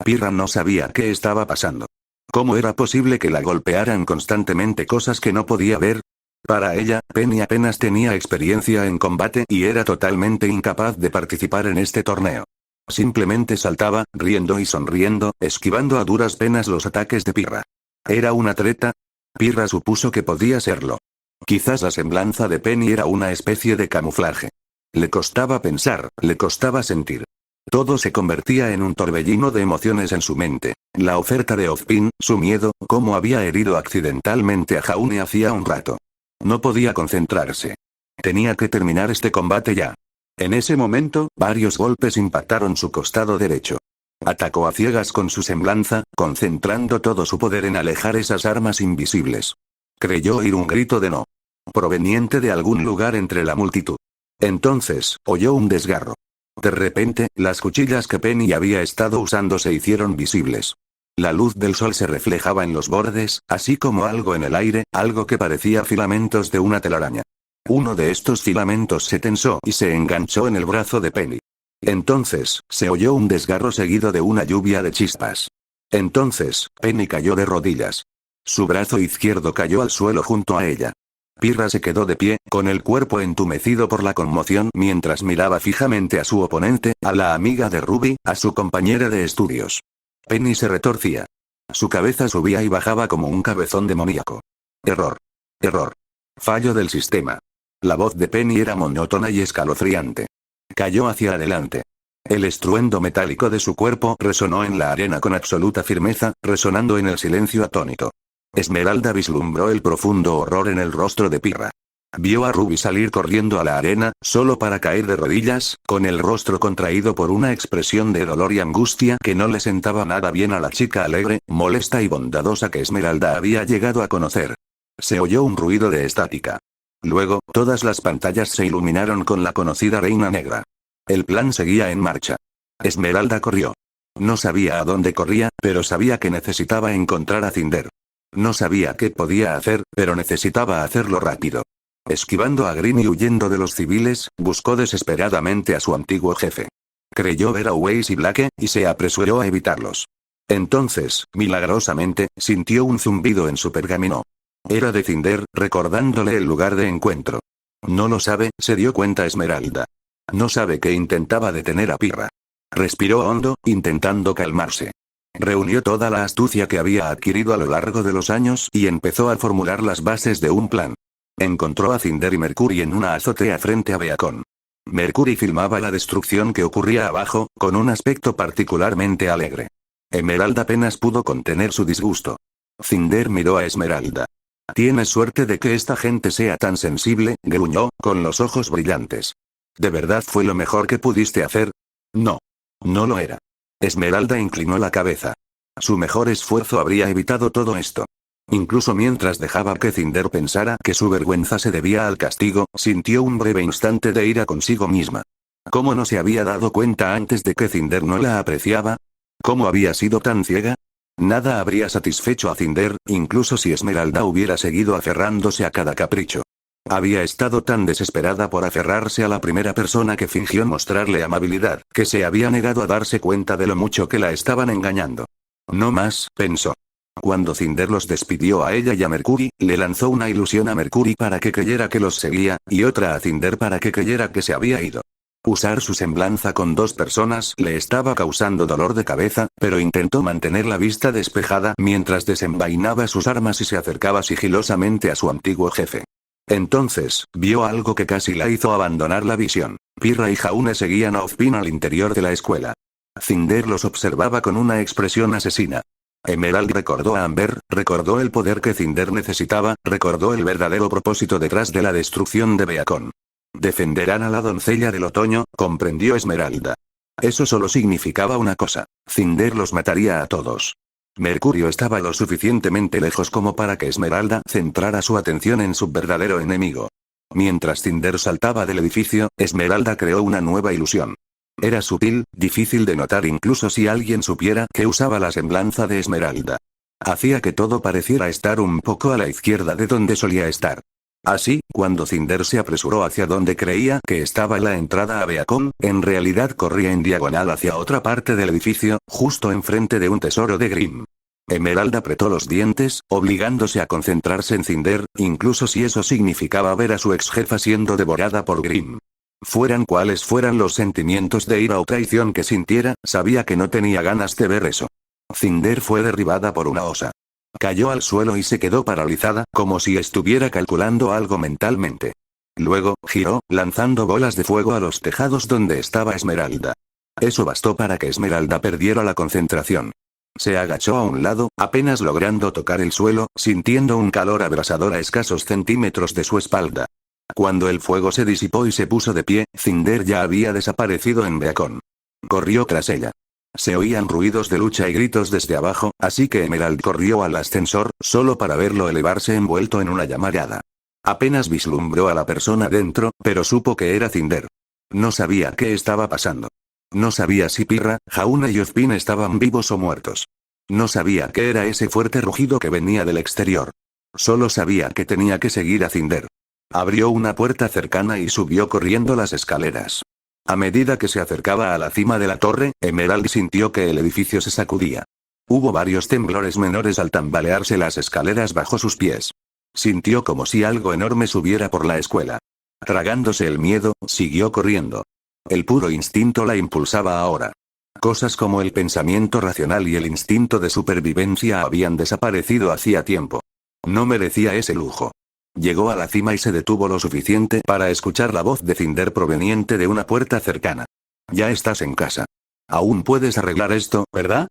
Pirra no sabía qué estaba pasando. ¿Cómo era posible que la golpearan constantemente cosas que no podía ver? Para ella, Penny apenas tenía experiencia en combate y era totalmente incapaz de participar en este torneo. Simplemente saltaba, riendo y sonriendo, esquivando a duras penas los ataques de Pirra. ¿Era una treta? Pirra supuso que podía serlo. Quizás la semblanza de Penny era una especie de camuflaje. Le costaba pensar, le costaba sentir. Todo se convertía en un torbellino de emociones en su mente. La oferta de Ozpin, su miedo, cómo había herido accidentalmente a Jaune hacía un rato. No podía concentrarse. Tenía que terminar este combate ya. En ese momento, varios golpes impactaron su costado derecho. Atacó a ciegas con su semblanza, concentrando todo su poder en alejar esas armas invisibles. Creyó oír un grito de no, proveniente de algún lugar entre la multitud. Entonces, oyó un desgarro. De repente, las cuchillas que Penny había estado usando se hicieron visibles. La luz del sol se reflejaba en los bordes, así como algo en el aire, algo que parecía filamentos de una telaraña. Uno de estos filamentos se tensó y se enganchó en el brazo de Penny. Entonces, se oyó un desgarro seguido de una lluvia de chispas. Entonces, Penny cayó de rodillas. Su brazo izquierdo cayó al suelo junto a ella. Pirra se quedó de pie, con el cuerpo entumecido por la conmoción mientras miraba fijamente a su oponente, a la amiga de Ruby, a su compañera de estudios. Penny se retorcía. Su cabeza subía y bajaba como un cabezón demoníaco. Error. Error. Fallo del sistema. La voz de Penny era monótona y escalofriante. Cayó hacia adelante. El estruendo metálico de su cuerpo resonó en la arena con absoluta firmeza, resonando en el silencio atónito. Esmeralda vislumbró el profundo horror en el rostro de Pirra. Vio a Ruby salir corriendo a la arena, solo para caer de rodillas, con el rostro contraído por una expresión de dolor y angustia que no le sentaba nada bien a la chica alegre, molesta y bondadosa que Esmeralda había llegado a conocer. Se oyó un ruido de estática. Luego, todas las pantallas se iluminaron con la conocida Reina Negra. El plan seguía en marcha. Esmeralda corrió. No sabía a dónde corría, pero sabía que necesitaba encontrar a Cinder. No sabía qué podía hacer, pero necesitaba hacerlo rápido. Esquivando a Green y huyendo de los civiles, buscó desesperadamente a su antiguo jefe. Creyó ver a Weiss y Blake, y se apresuró a evitarlos. Entonces, milagrosamente, sintió un zumbido en su pergamino. Era de Cinder, recordándole el lugar de encuentro. No lo sabe, se dio cuenta Esmeralda. No sabe que intentaba detener a Pirra. Respiró hondo, intentando calmarse. Reunió toda la astucia que había adquirido a lo largo de los años y empezó a formular las bases de un plan. Encontró a Cinder y Mercury en una azotea frente a Beacon. Mercury filmaba la destrucción que ocurría abajo, con un aspecto particularmente alegre. Esmeralda apenas pudo contener su disgusto. Cinder miró a Esmeralda. «Tienes suerte de que esta gente sea tan sensible», gruñó, con los ojos brillantes. «¿De verdad fue lo mejor que pudiste hacer?» «No. No lo era». Esmeralda inclinó la cabeza. Su mejor esfuerzo habría evitado todo esto. Incluso mientras dejaba que Cinder pensara que su vergüenza se debía al castigo, sintió un breve instante de ira consigo misma. ¿Cómo no se había dado cuenta antes de que Cinder no la apreciaba? ¿Cómo había sido tan ciega? Nada habría satisfecho a Cinder, incluso si Esmeralda hubiera seguido aferrándose a cada capricho. Había estado tan desesperada por aferrarse a la primera persona que fingió mostrarle amabilidad, que se había negado a darse cuenta de lo mucho que la estaban engañando. No más, pensó. Cuando Cinder los despidió a ella y a Mercury, le lanzó una ilusión a Mercury para que creyera que los seguía, y otra a Cinder para que creyera que se había ido. Usar su semblanza con dos personas le estaba causando dolor de cabeza, pero intentó mantener la vista despejada mientras desenvainaba sus armas y se acercaba sigilosamente a su antiguo jefe. Entonces, vio algo que casi la hizo abandonar la visión. Pirra y Jaune seguían a Ozpin al interior de la escuela. Cinder los observaba con una expresión asesina. Emerald recordó a Amber, recordó el poder que Cinder necesitaba, recordó el verdadero propósito detrás de la destrucción de Beacon. Defenderán a la doncella del otoño, comprendió Esmeralda. Eso solo significaba una cosa: Cinder los mataría a todos. Mercurio estaba lo suficientemente lejos como para que Esmeralda centrara su atención en su verdadero enemigo. Mientras Cinder saltaba del edificio, Esmeralda creó una nueva ilusión. Era sutil, difícil de notar incluso si alguien supiera que usaba la semblanza de Esmeralda. Hacía que todo pareciera estar un poco a la izquierda de donde solía estar. Así, cuando Cinder se apresuró hacia donde creía que estaba la entrada a Beacon, en realidad corría en diagonal hacia otra parte del edificio, justo enfrente de un tesoro de Grimm. Emerald apretó los dientes, obligándose a concentrarse en Cinder, incluso si eso significaba ver a su ex jefa siendo devorada por Grimm. Fueran cuales fueran los sentimientos de ira o traición que sintiera, sabía que no tenía ganas de ver eso. Cinder fue derribada por una osa. Cayó al suelo y se quedó paralizada, como si estuviera calculando algo mentalmente. Luego, giró, lanzando bolas de fuego a los tejados donde estaba Esmeralda. Eso bastó para que Esmeralda perdiera la concentración. Se agachó a un lado, apenas logrando tocar el suelo, sintiendo un calor abrasador a escasos centímetros de su espalda. Cuando el fuego se disipó y se puso de pie, Cinder ya había desaparecido en Beacon. Corrió tras ella. Se oían ruidos de lucha y gritos desde abajo, así que Emerald corrió al ascensor, solo para verlo elevarse envuelto en una llamarada. Apenas vislumbró a la persona dentro, pero supo que era Cinder. No sabía qué estaba pasando. No sabía si Pirra, Jauna y Ozpin estaban vivos o muertos. No sabía qué era ese fuerte rugido que venía del exterior. Solo sabía que tenía que seguir a Cinder. Abrió una puerta cercana y subió corriendo las escaleras. A medida que se acercaba a la cima de la torre, Emerald sintió que el edificio se sacudía. Hubo varios temblores menores al tambalearse las escaleras bajo sus pies. Sintió como si algo enorme subiera por la escuela. Tragándose el miedo, siguió corriendo. El puro instinto la impulsaba ahora. Cosas como el pensamiento racional y el instinto de supervivencia habían desaparecido hacía tiempo. No merecía ese lujo. Llegó a la cima y se detuvo lo suficiente para escuchar la voz de Cinder proveniente de una puerta cercana. Ya estás en casa. Aún puedes arreglar esto, ¿verdad?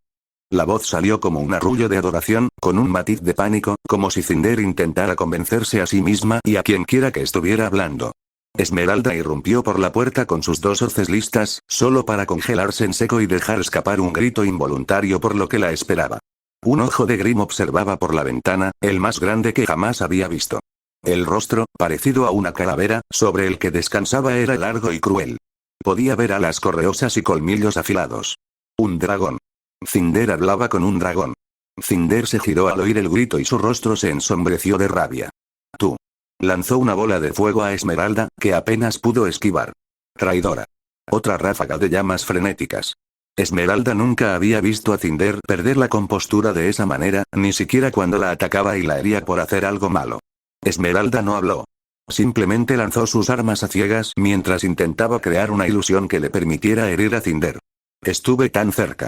La voz salió como un arrullo de adoración, con un matiz de pánico, como si Cinder intentara convencerse a sí misma y a quien quiera que estuviera hablando. Esmeralda irrumpió por la puerta con sus dos hoces listas, solo para congelarse en seco y dejar escapar un grito involuntario por lo que la esperaba. Un ojo de Grim observaba por la ventana, el más grande que jamás había visto. El rostro, parecido a una calavera, sobre el que descansaba era largo y cruel. Podía ver alas correosas y colmillos afilados. Un dragón. Cinder hablaba con un dragón. Cinder se giró al oír el grito y su rostro se ensombreció de rabia. Tú. Lanzó una bola de fuego a Esmeralda, que apenas pudo esquivar. Traidora. Otra ráfaga de llamas frenéticas. Esmeralda nunca había visto a Cinder perder la compostura de esa manera, ni siquiera cuando la atacaba y la hería por hacer algo malo. Esmeralda no habló. Simplemente lanzó sus armas a ciegas mientras intentaba crear una ilusión que le permitiera herir a Cinder. Estuve tan cerca.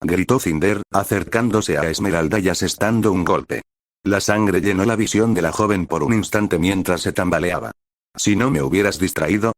Gritó Cinder, acercándose a Esmeralda y asestando un golpe. La sangre llenó la visión de la joven por un instante mientras se tambaleaba. Si no me hubieras distraído,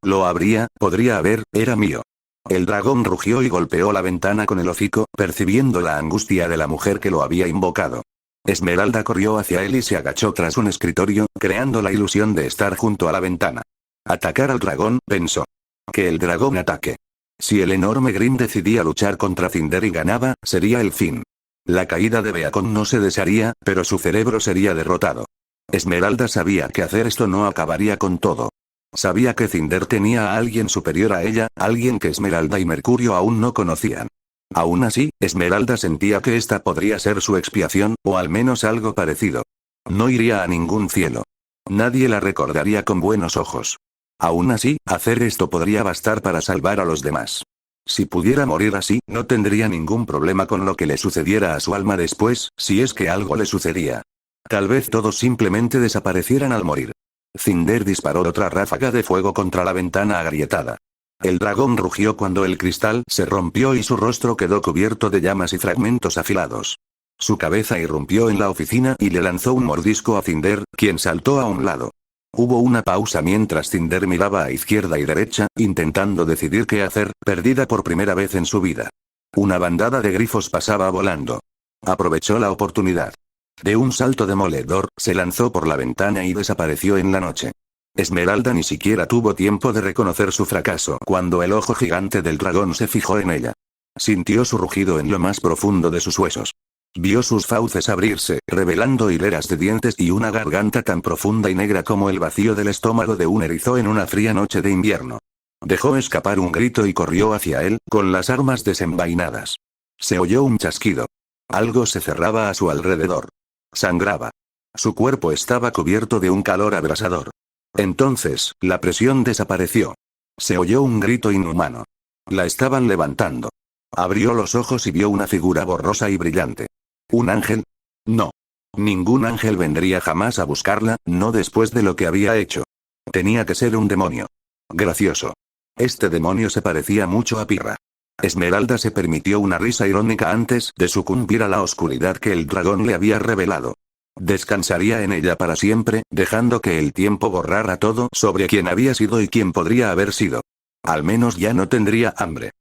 podría haber, era mío. El dragón rugió y golpeó la ventana con el hocico, percibiendo la angustia de la mujer que lo había invocado. Esmeralda corrió hacia él y se agachó tras un escritorio, creando la ilusión de estar junto a la ventana. Atacar al dragón, pensó. Que el dragón ataque. Si el enorme Grim decidía luchar contra Cinder y ganaba, sería el fin. La caída de Beacon no se desearía, pero su cerebro sería derrotado. Esmeralda sabía que hacer esto no acabaría con todo. Sabía que Cinder tenía a alguien superior a ella, alguien que Esmeralda y Mercurio aún no conocían. Aún así, Esmeralda sentía que esta podría ser su expiación, o al menos algo parecido. No iría a ningún cielo. Nadie la recordaría con buenos ojos. Aún así, hacer esto podría bastar para salvar a los demás. Si pudiera morir así, no tendría ningún problema con lo que le sucediera a su alma después, si es que algo le sucedía. Tal vez todos simplemente desaparecieran al morir. Cinder disparó otra ráfaga de fuego contra la ventana agrietada. El dragón rugió cuando el cristal se rompió y su rostro quedó cubierto de llamas y fragmentos afilados. Su cabeza irrumpió en la oficina y le lanzó un mordisco a Cinder, quien saltó a un lado. Hubo una pausa mientras Cinder miraba a izquierda y derecha, intentando decidir qué hacer, perdida por primera vez en su vida. Una bandada de grifos pasaba volando. Aprovechó la oportunidad. De un salto demoledor, se lanzó por la ventana y desapareció en la noche. Esmeralda ni siquiera tuvo tiempo de reconocer su fracaso cuando el ojo gigante del dragón se fijó en ella. Sintió su rugido en lo más profundo de sus huesos. Vio sus fauces abrirse, revelando hileras de dientes y una garganta tan profunda y negra como el vacío del estómago de un erizo en una fría noche de invierno. Dejó escapar un grito y corrió hacia él, con las armas desenvainadas. Se oyó un chasquido. Algo se cerraba a su alrededor. Sangraba. Su cuerpo estaba cubierto de un calor abrasador. Entonces, la presión desapareció. Se oyó un grito inhumano. La estaban levantando. Abrió los ojos y vio una figura borrosa y brillante. ¿Un ángel? No. Ningún ángel vendría jamás a buscarla, no después de lo que había hecho. Tenía que ser un demonio. Gracioso. Este demonio se parecía mucho a Pirra. Esmeralda se permitió una risa irónica antes de sucumbir a la oscuridad que el dragón le había revelado. Descansaría en ella para siempre, dejando que el tiempo borrara todo sobre quién había sido y quién podría haber sido. Al menos ya no tendría hambre.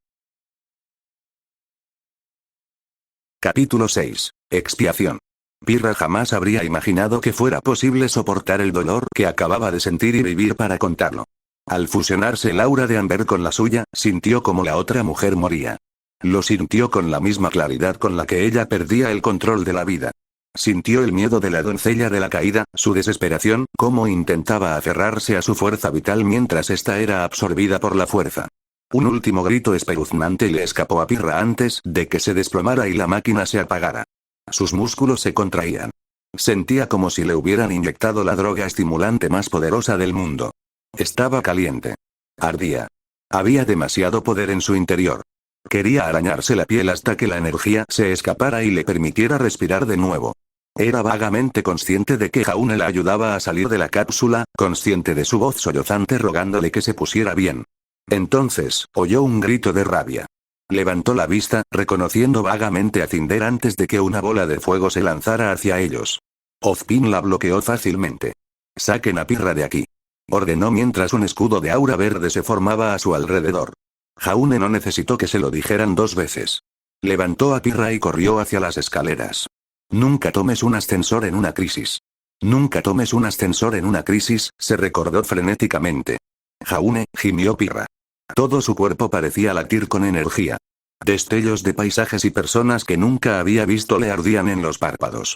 Capítulo 6. Expiación. Pirra jamás habría imaginado que fuera posible soportar el dolor que acababa de sentir y vivir para contarlo. Al fusionarse el aura de Amber con la suya, sintió como la otra mujer moría. Lo sintió con la misma claridad con la que ella perdía el control de la vida. Sintió el miedo de la doncella de la caída, su desesperación, cómo intentaba aferrarse a su fuerza vital mientras ésta era absorbida por la fuerza. Un último grito espeluznante le escapó a Pirra antes de que se desplomara y la máquina se apagara. Sus músculos se contraían. Sentía como si le hubieran inyectado la droga estimulante más poderosa del mundo. Estaba caliente. Ardía. Había demasiado poder en su interior. Quería arañarse la piel hasta que la energía se escapara y le permitiera respirar de nuevo. Era vagamente consciente de que Jaune la ayudaba a salir de la cápsula, consciente de su voz sollozante rogándole que se pusiera bien. Entonces, oyó un grito de rabia. Levantó la vista, reconociendo vagamente a Cinder antes de que una bola de fuego se lanzara hacia ellos. Ozpin la bloqueó fácilmente. «Saquen a Pirra de aquí», ordenó mientras un escudo de aura verde se formaba a su alrededor. Jaune no necesitó que se lo dijeran 2 veces. Levantó a Pirra y corrió hacia las escaleras. «Nunca tomes un ascensor en una crisis. Nunca tomes un ascensor en una crisis», se recordó frenéticamente. «Jaune», gimió Pirra. Todo su cuerpo parecía latir con energía. Destellos de paisajes y personas que nunca había visto le ardían en los párpados.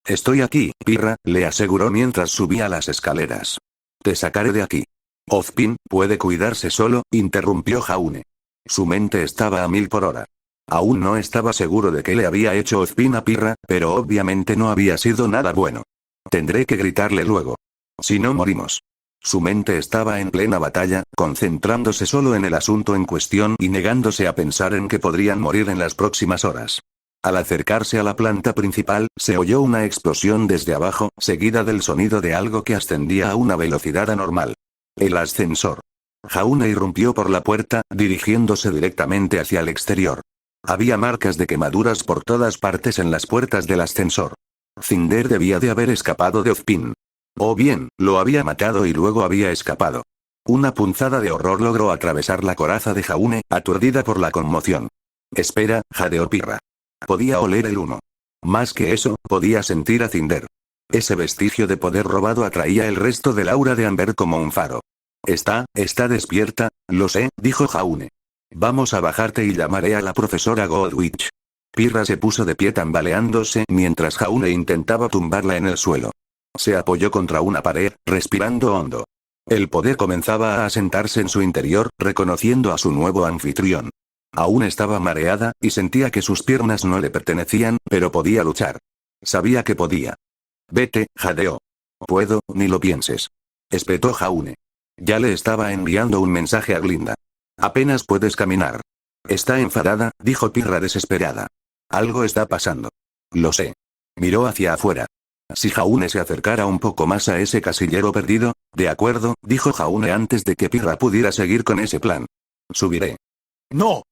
«Estoy aquí, Pirra», le aseguró mientras subía las escaleras. «Te sacaré de aquí». «Ozpin puede cuidarse solo», interrumpió Jaune. Su mente estaba a 1000 por hora. Aún no estaba seguro de qué le había hecho Ozpin a Pirra, pero obviamente no había sido nada bueno. «Tendré que gritarle luego. Si no morimos». Su mente estaba en plena batalla, concentrándose solo en el asunto en cuestión y negándose a pensar en que podrían morir en las próximas horas. Al acercarse a la planta principal, se oyó una explosión desde abajo, seguida del sonido de algo que ascendía a una velocidad anormal. El ascensor. Jaune irrumpió por la puerta, dirigiéndose directamente hacia el exterior. Había marcas de quemaduras por todas partes en las puertas del ascensor. Cinder debía de haber escapado de Ozpin. O bien, lo había matado y luego había escapado. Una punzada de horror logró atravesar la coraza de Jaune, aturdida por la conmoción. «Espera», jadeó Pirra. Podía oler el humo. Más que eso, podía sentir a Cinder. Ese vestigio de poder robado atraía el resto del aura de Amber como un faro. Está despierta», «Lo sé», dijo Jaune. «Vamos a bajarte y llamaré a la profesora Goldwitch». Pirra se puso de pie tambaleándose mientras Jaune intentaba tumbarla en el suelo. Se apoyó contra una pared, respirando hondo. El poder comenzaba a asentarse en su interior, reconociendo a su nuevo anfitrión. Aún estaba mareada, y sentía que sus piernas no le pertenecían, pero podía luchar. Sabía que podía. «Vete», jadeó. «Puedo, ni lo pienses», espetó Jaune. Ya le estaba enviando un mensaje a Glinda. «Apenas puedes caminar». «Está enfadada», dijo Pirra desesperada. «Algo está pasando». «Lo sé». Miró hacia afuera. Si Jaune se acercara un poco más a ese casillero perdido, «De acuerdo», dijo Jaune antes de que Pirra pudiera seguir con ese plan. «Subiré». «No»,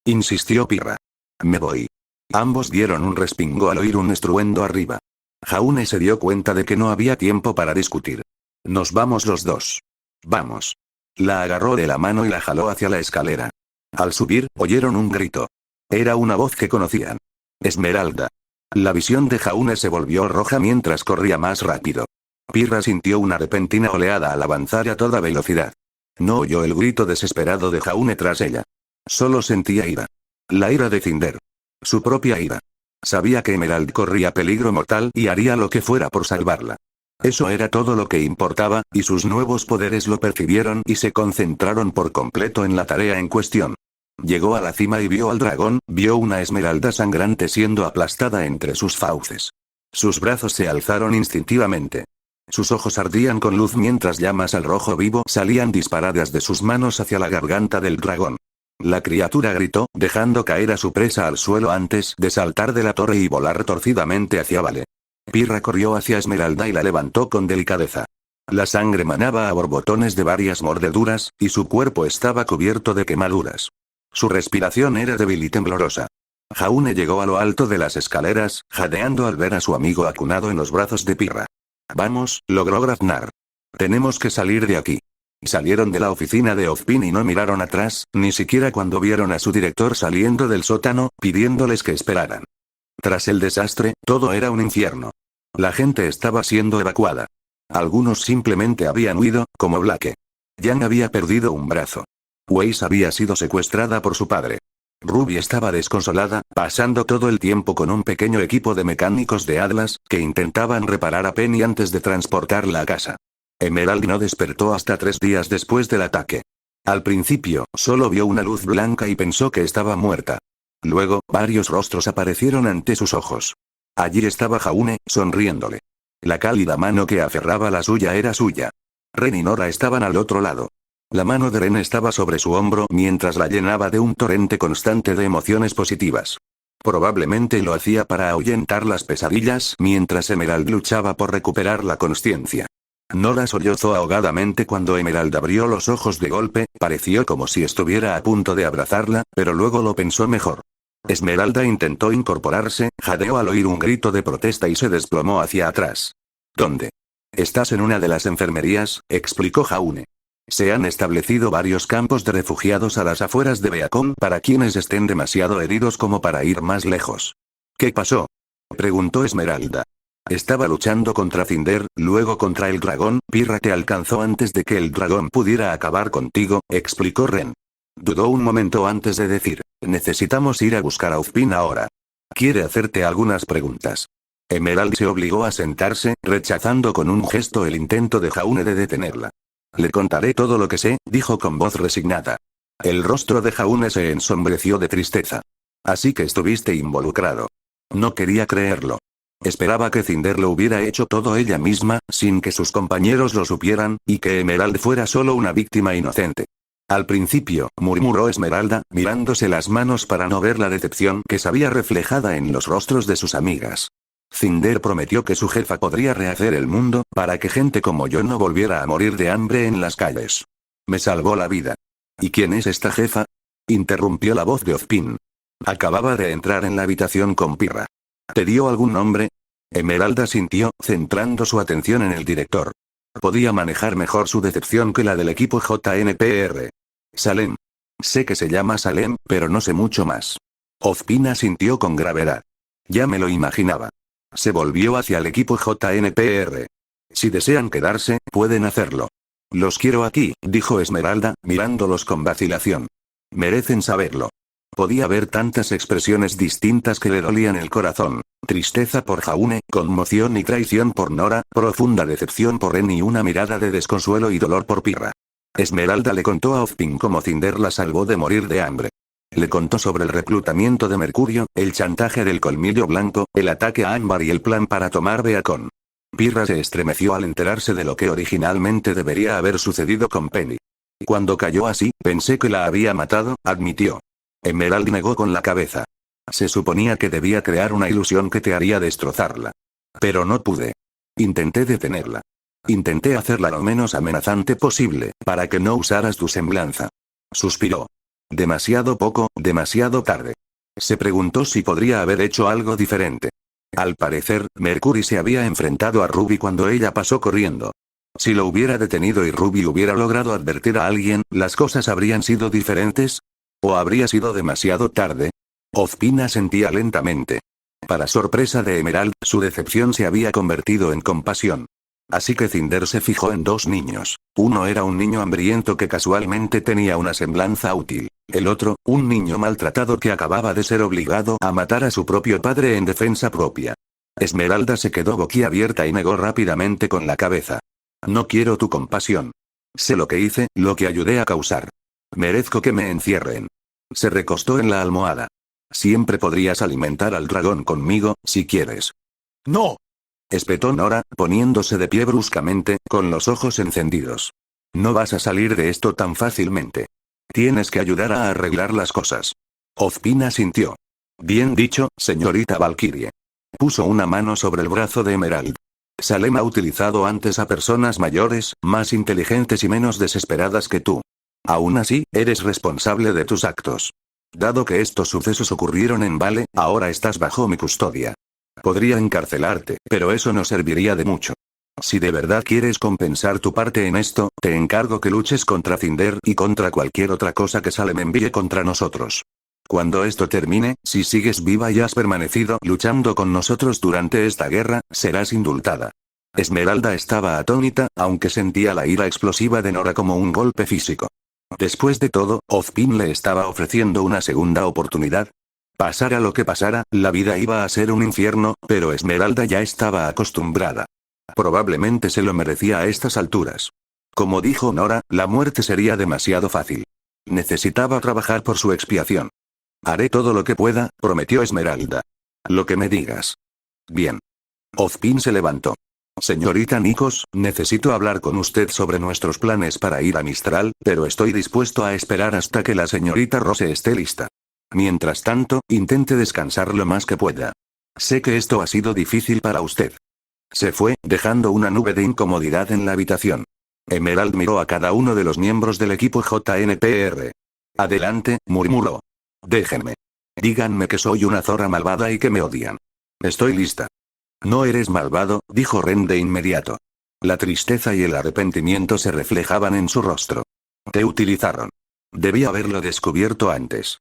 insistió Pirra. «Me voy». Ambos dieron un respingo al oír un estruendo arriba. Jaune se dio cuenta de que no había tiempo para discutir. «Nos vamos los dos». «Vamos». La agarró de la mano y la jaló hacia la escalera. Al subir, oyeron un grito. Era una voz que conocían. «Esmeralda». La visión de Jaune se volvió roja mientras corría más rápido. Pirra sintió una repentina oleada al avanzar a toda velocidad. No oyó el grito desesperado de Jaune tras ella. Solo sentía ira. La ira de Cinder. Su propia ira. Sabía que Emerald corría peligro mortal y haría lo que fuera por salvarla. Eso era todo lo que importaba, y sus nuevos poderes lo percibieron y se concentraron por completo en la tarea en cuestión. Llegó a la cima y vio al dragón, vio una esmeralda sangrante siendo aplastada entre sus fauces. Sus brazos se alzaron instintivamente. Sus ojos ardían con luz mientras llamas al rojo vivo salían disparadas de sus manos hacia la garganta del dragón. La criatura gritó, dejando caer a su presa al suelo antes de saltar de la torre y volar torcidamente hacia Vale. Pirra corrió hacia Esmeralda y la levantó con delicadeza. La sangre manaba a borbotones de varias mordeduras, y su cuerpo estaba cubierto de quemaduras. Su respiración era débil y temblorosa. Jaune llegó a lo alto de las escaleras, jadeando al ver a su amigo acunado en los brazos de Pirra. «Vamos», logró graznar. «Tenemos que salir de aquí». Salieron de la oficina de Ozpin y no miraron atrás, ni siquiera cuando vieron a su director saliendo del sótano, pidiéndoles que esperaran. Tras el desastre, todo era un infierno. La gente estaba siendo evacuada. Algunos simplemente habían huido, como Blake. Yang había perdido un brazo. Weiss había sido secuestrada por su padre. Ruby estaba desconsolada, pasando todo el tiempo con un pequeño equipo de mecánicos de Atlas, que intentaban reparar a Penny antes de transportarla a casa. Emerald no despertó hasta 3 días después del ataque. Al principio, solo vio una luz blanca y pensó que estaba muerta. Luego, varios rostros aparecieron ante sus ojos. Allí estaba Jaune, sonriéndole. La cálida mano que aferraba la suya era suya. Ren y Nora estaban al otro lado. La mano de Ren estaba sobre su hombro mientras la llenaba de un torrente constante de emociones positivas. Probablemente lo hacía para ahuyentar las pesadillas mientras Emerald luchaba por recuperar la consciencia. Nora sollozó ahogadamente cuando Emerald abrió los ojos de golpe, pareció como si estuviera a punto de abrazarla, pero luego lo pensó mejor. Esmeralda intentó incorporarse, jadeó al oír un grito de protesta y se desplomó hacia atrás. ¿Dónde? Estás en una de las enfermerías, explicó Jaune. Se han establecido varios campos de refugiados a las afueras de Beacon para quienes estén demasiado heridos como para ir más lejos. ¿Qué pasó? Preguntó Esmeralda. Estaba luchando contra Cinder, luego contra el dragón. Pirra te alcanzó antes de que el dragón pudiera acabar contigo, explicó Ren. Dudó un momento antes de decir, necesitamos ir a buscar a Ozpin ahora. Quiere hacerte algunas preguntas. Emerald se obligó a sentarse, rechazando con un gesto el intento de Jaune de detenerla. Le contaré todo lo que sé, dijo con voz resignada. El rostro de Jaune se ensombreció de tristeza. Así que estuviste involucrado. No quería creerlo. Esperaba que Cinder lo hubiera hecho todo ella misma, sin que sus compañeros lo supieran, y que Emerald fuera solo una víctima inocente. Al principio, murmuró Esmeralda, mirándose las manos para no ver la decepción que se había reflejada en los rostros de sus amigas. Cinder prometió que su jefa podría rehacer el mundo, para que gente como yo no volviera a morir de hambre en las calles. Me salvó la vida. ¿Y quién es esta jefa? Interrumpió la voz de Ozpin. Acababa de entrar en la habitación con Pirra. ¿Te dio algún nombre? Emeralda sintió, centrando su atención en el director. Podía manejar mejor su decepción que la del equipo JNPR. Salem. Sé que se llama Salem, pero no sé mucho más. Ozpin asintió con gravedad. Ya me lo imaginaba. Se volvió hacia el equipo JNPR. Si desean quedarse, pueden hacerlo. Los quiero aquí, dijo Esmeralda, mirándolos con vacilación. Merecen saberlo. Podía ver tantas expresiones distintas que le dolían el corazón. Tristeza por Jaune, conmoción y traición por Nora, profunda decepción por Ren y una mirada de desconsuelo y dolor por Pirra. Esmeralda le contó a Ozpin cómo Cinder la salvó de morir de hambre. Le contó sobre el reclutamiento de Mercurio, el chantaje del colmillo blanco, el ataque a Ámbar y el plan para tomar Beacon. Pirra se estremeció al enterarse de lo que originalmente debería haber sucedido con Penny. Cuando cayó así, pensé que la había matado, admitió. Emerald negó con la cabeza. Se suponía que debía crear una ilusión que te haría destrozarla. Pero no pude. Intenté detenerla. Intenté hacerla lo menos amenazante posible, para que no usaras tu semblanza. Suspiró. Demasiado poco, demasiado tarde. Se preguntó si podría haber hecho algo diferente. Al parecer, Mercury se había enfrentado a Ruby cuando ella pasó corriendo. Si lo hubiera detenido y Ruby hubiera logrado advertir a alguien, ¿las cosas habrían sido diferentes? ¿O habría sido demasiado tarde? Ozpin asentía lentamente. Para sorpresa de Emerald, su decepción se había convertido en compasión. Así que Cinder se fijó en 2 niños. Uno era un niño hambriento que casualmente tenía una semblanza útil. El otro, un niño maltratado que acababa de ser obligado a matar a su propio padre en defensa propia. Esmeralda se quedó boquiabierta y negó rápidamente con la cabeza. No quiero tu compasión. Sé lo que hice, lo que ayudé a causar. Merezco que me encierren. Se recostó en la almohada. Siempre podrías alimentar al dragón conmigo, si quieres. ¡No! Espetó Nora, poniéndose de pie bruscamente, con los ojos encendidos. No vas a salir de esto tan fácilmente. Tienes que ayudar a arreglar las cosas. Ozpin asintió. Bien dicho, señorita Valkyrie. Puso una mano sobre el brazo de Emerald. Salem ha utilizado antes a personas mayores, más inteligentes y menos desesperadas que tú. Aún así, eres responsable de tus actos. Dado que estos sucesos ocurrieron en Vale, ahora estás bajo mi custodia. Podría encarcelarte, pero eso no serviría de mucho. Si de verdad quieres compensar tu parte en esto, te encargo que luches contra Cinder y contra cualquier otra cosa que Salem envíe contra nosotros. Cuando esto termine, si sigues viva y has permanecido luchando con nosotros durante esta guerra, serás indultada. Esmeralda estaba atónita, aunque sentía la ira explosiva de Nora como un golpe físico. Después de todo, Ozpin le estaba ofreciendo una segunda oportunidad. Pasara lo que pasara, la vida iba a ser un infierno, pero Esmeralda ya estaba acostumbrada. Probablemente se lo merecía a estas alturas. Como dijo Nora, la muerte sería demasiado fácil. Necesitaba trabajar por su expiación. Haré todo lo que pueda, prometió Esmeralda. Lo que me digas. Bien. Ozpin se levantó. Señorita Nikos, necesito hablar con usted sobre nuestros planes para ir a Mistral, pero estoy dispuesto a esperar hasta que la señorita Rose esté lista. Mientras tanto, intente descansar lo más que pueda. Sé que esto ha sido difícil para usted. Se fue, dejando una nube de incomodidad en la habitación. Emerald miró a cada uno de los miembros del equipo JNPR. Adelante, murmuró. Déjenme. Díganme que soy una zorra malvada y que me odian. Estoy lista. No eres malvado, dijo Ren de inmediato. La tristeza y el arrepentimiento se reflejaban en su rostro. Te utilizaron. Debí haberlo descubierto antes.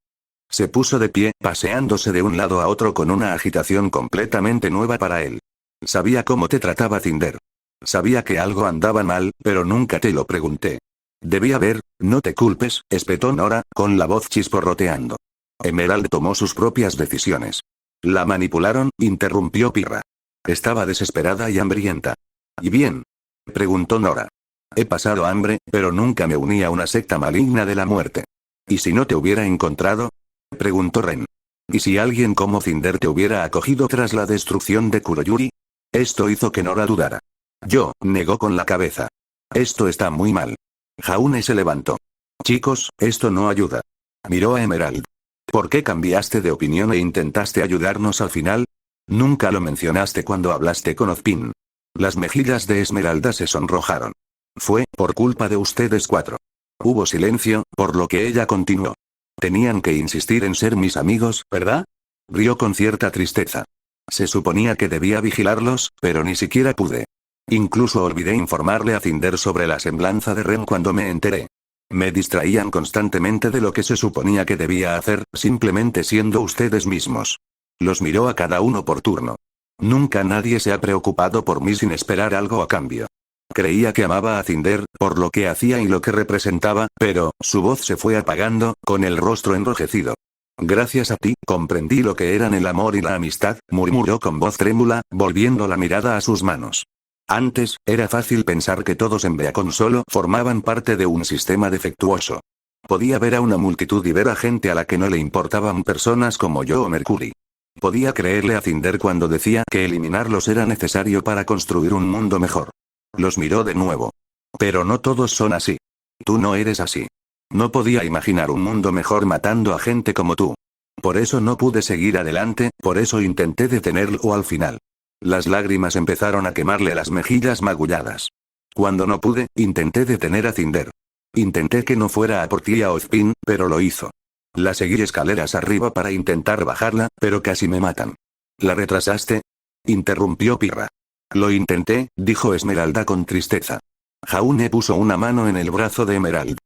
Se puso de pie, paseándose de un lado a otro con una agitación completamente nueva para él. Sabía cómo te trataba Cinder. Sabía que algo andaba mal, pero nunca te lo pregunté. Debí haber, no te culpes, espetó Nora, con la voz chisporroteando. Emerald tomó sus propias decisiones. La manipularon, interrumpió Pirra. Estaba desesperada y hambrienta. ¿Y bien? Preguntó Nora. He pasado hambre, pero nunca me uní a una secta maligna de la muerte. ¿Y si no te hubiera encontrado? Preguntó Ren. ¿Y si alguien como Cinder te hubiera acogido tras la destrucción de Kuroyuri? Esto hizo que Nora dudara. Yo, negó con la cabeza. Esto está muy mal. Jaune se levantó. Chicos, esto no ayuda. Miró a Emerald. ¿Por qué cambiaste de opinión e intentaste ayudarnos al final? Nunca lo mencionaste cuando hablaste con Ozpin. Las mejillas de Esmeralda se sonrojaron. Fue por culpa de ustedes cuatro. Hubo silencio, por lo que ella continuó. Tenían que insistir en ser mis amigos, ¿verdad? Rió con cierta tristeza. Se suponía que debía vigilarlos, pero ni siquiera pude. Incluso olvidé informarle a Cinder sobre la semblanza de Ren cuando me enteré. Me distraían constantemente de lo que se suponía que debía hacer, simplemente siendo ustedes mismos. Los miró a cada uno por turno. Nunca nadie se ha preocupado por mí sin esperar algo a cambio. Creía que amaba a Cinder, por lo que hacía y lo que representaba, pero, su voz se fue apagando, con el rostro enrojecido. Gracias a ti, comprendí lo que eran el amor y la amistad, murmuró con voz trémula, volviendo la mirada a sus manos. Antes, era fácil pensar que todos en Beacon solo formaban parte de un sistema defectuoso. Podía ver a una multitud y ver a gente a la que no le importaban personas como yo o Mercury. Podía creerle a Cinder cuando decía que eliminarlos era necesario para construir un mundo mejor. Los miró de nuevo. Pero no todos son así. Tú no eres así. No podía imaginar un mundo mejor matando a gente como tú. Por eso no pude seguir adelante, por eso intenté detenerlo al final. Las lágrimas empezaron a quemarle las mejillas magulladas. Cuando no pude, intenté detener a Cinder. Intenté que no fuera a por ti a Ozpin, pero lo hizo. La seguí escaleras arriba para intentar bajarla, pero casi me matan. ¿La retrasaste? Interrumpió Pirra. Lo intenté, dijo Esmeralda con tristeza. Jaune puso una mano en el brazo de Emerald.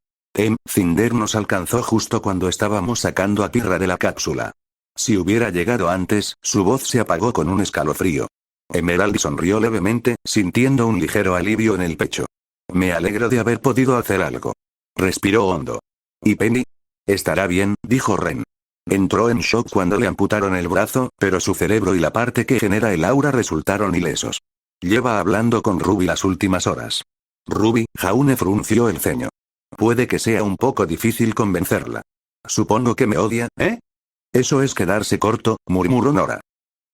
Cinder nos alcanzó justo cuando estábamos sacando a Pirra de la cápsula. Si hubiera llegado antes, su voz se apagó con un escalofrío. Emerald sonrió levemente, sintiendo un ligero alivio en el pecho. Me alegro de haber podido hacer algo. Respiró hondo. ¿Y Penny? Estará bien, dijo Ren. Entró en shock cuando le amputaron el brazo, pero su cerebro y la parte que genera el aura resultaron ilesos. Lleva hablando con Ruby las últimas horas. Ruby, Jaune frunció el ceño. Puede que sea un poco difícil convencerla. Supongo que me odia, ¿eh? Eso es quedarse corto, murmuró Nora.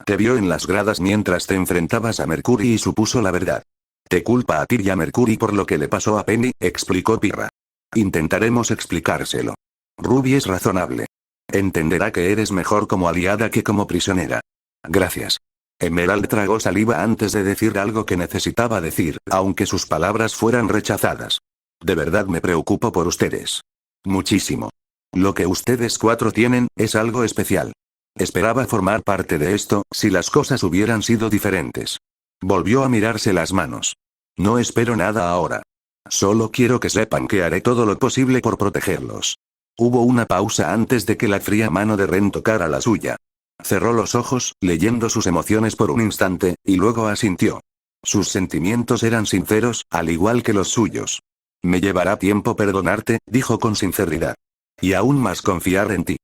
Te vio en las gradas mientras te enfrentabas a Mercury y supuso la verdad. Te culpa a ti y a Mercury por lo que le pasó a Penny, explicó Pirra. Intentaremos explicárselo. Ruby es razonable. Entenderá que eres mejor como aliada que como prisionera. Gracias. Emerald tragó saliva antes de decir algo que necesitaba decir, aunque sus palabras fueran rechazadas. De verdad me preocupo por ustedes. Muchísimo. Lo que ustedes cuatro tienen, es algo especial. Esperaba formar parte de esto, si las cosas hubieran sido diferentes. Volvió a mirarse las manos. No espero nada ahora. Solo quiero que sepan que haré todo lo posible por protegerlos. Hubo una pausa antes de que la fría mano de Ren tocara la suya. Cerró los ojos, leyendo sus emociones por un instante, y luego asintió. Sus sentimientos eran sinceros, al igual que los suyos. Me llevará tiempo perdonarte, dijo con sinceridad. Y aún más confiar en ti.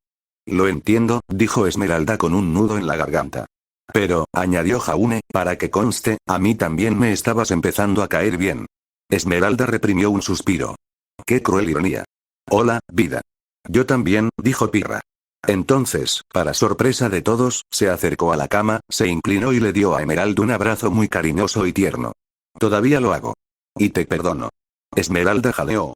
Lo entiendo, dijo Esmeralda con un nudo en la garganta. Pero, añadió Jaune, para que conste, a mí también me estabas empezando a caer bien. Esmeralda reprimió un suspiro. Qué cruel ironía. Hola, vida. Yo también, dijo Pirra. Entonces, para sorpresa de todos, se acercó a la cama, se inclinó y le dio a Emerald un abrazo muy cariñoso y tierno. Todavía lo hago. Y te perdono. Esmeralda jadeó.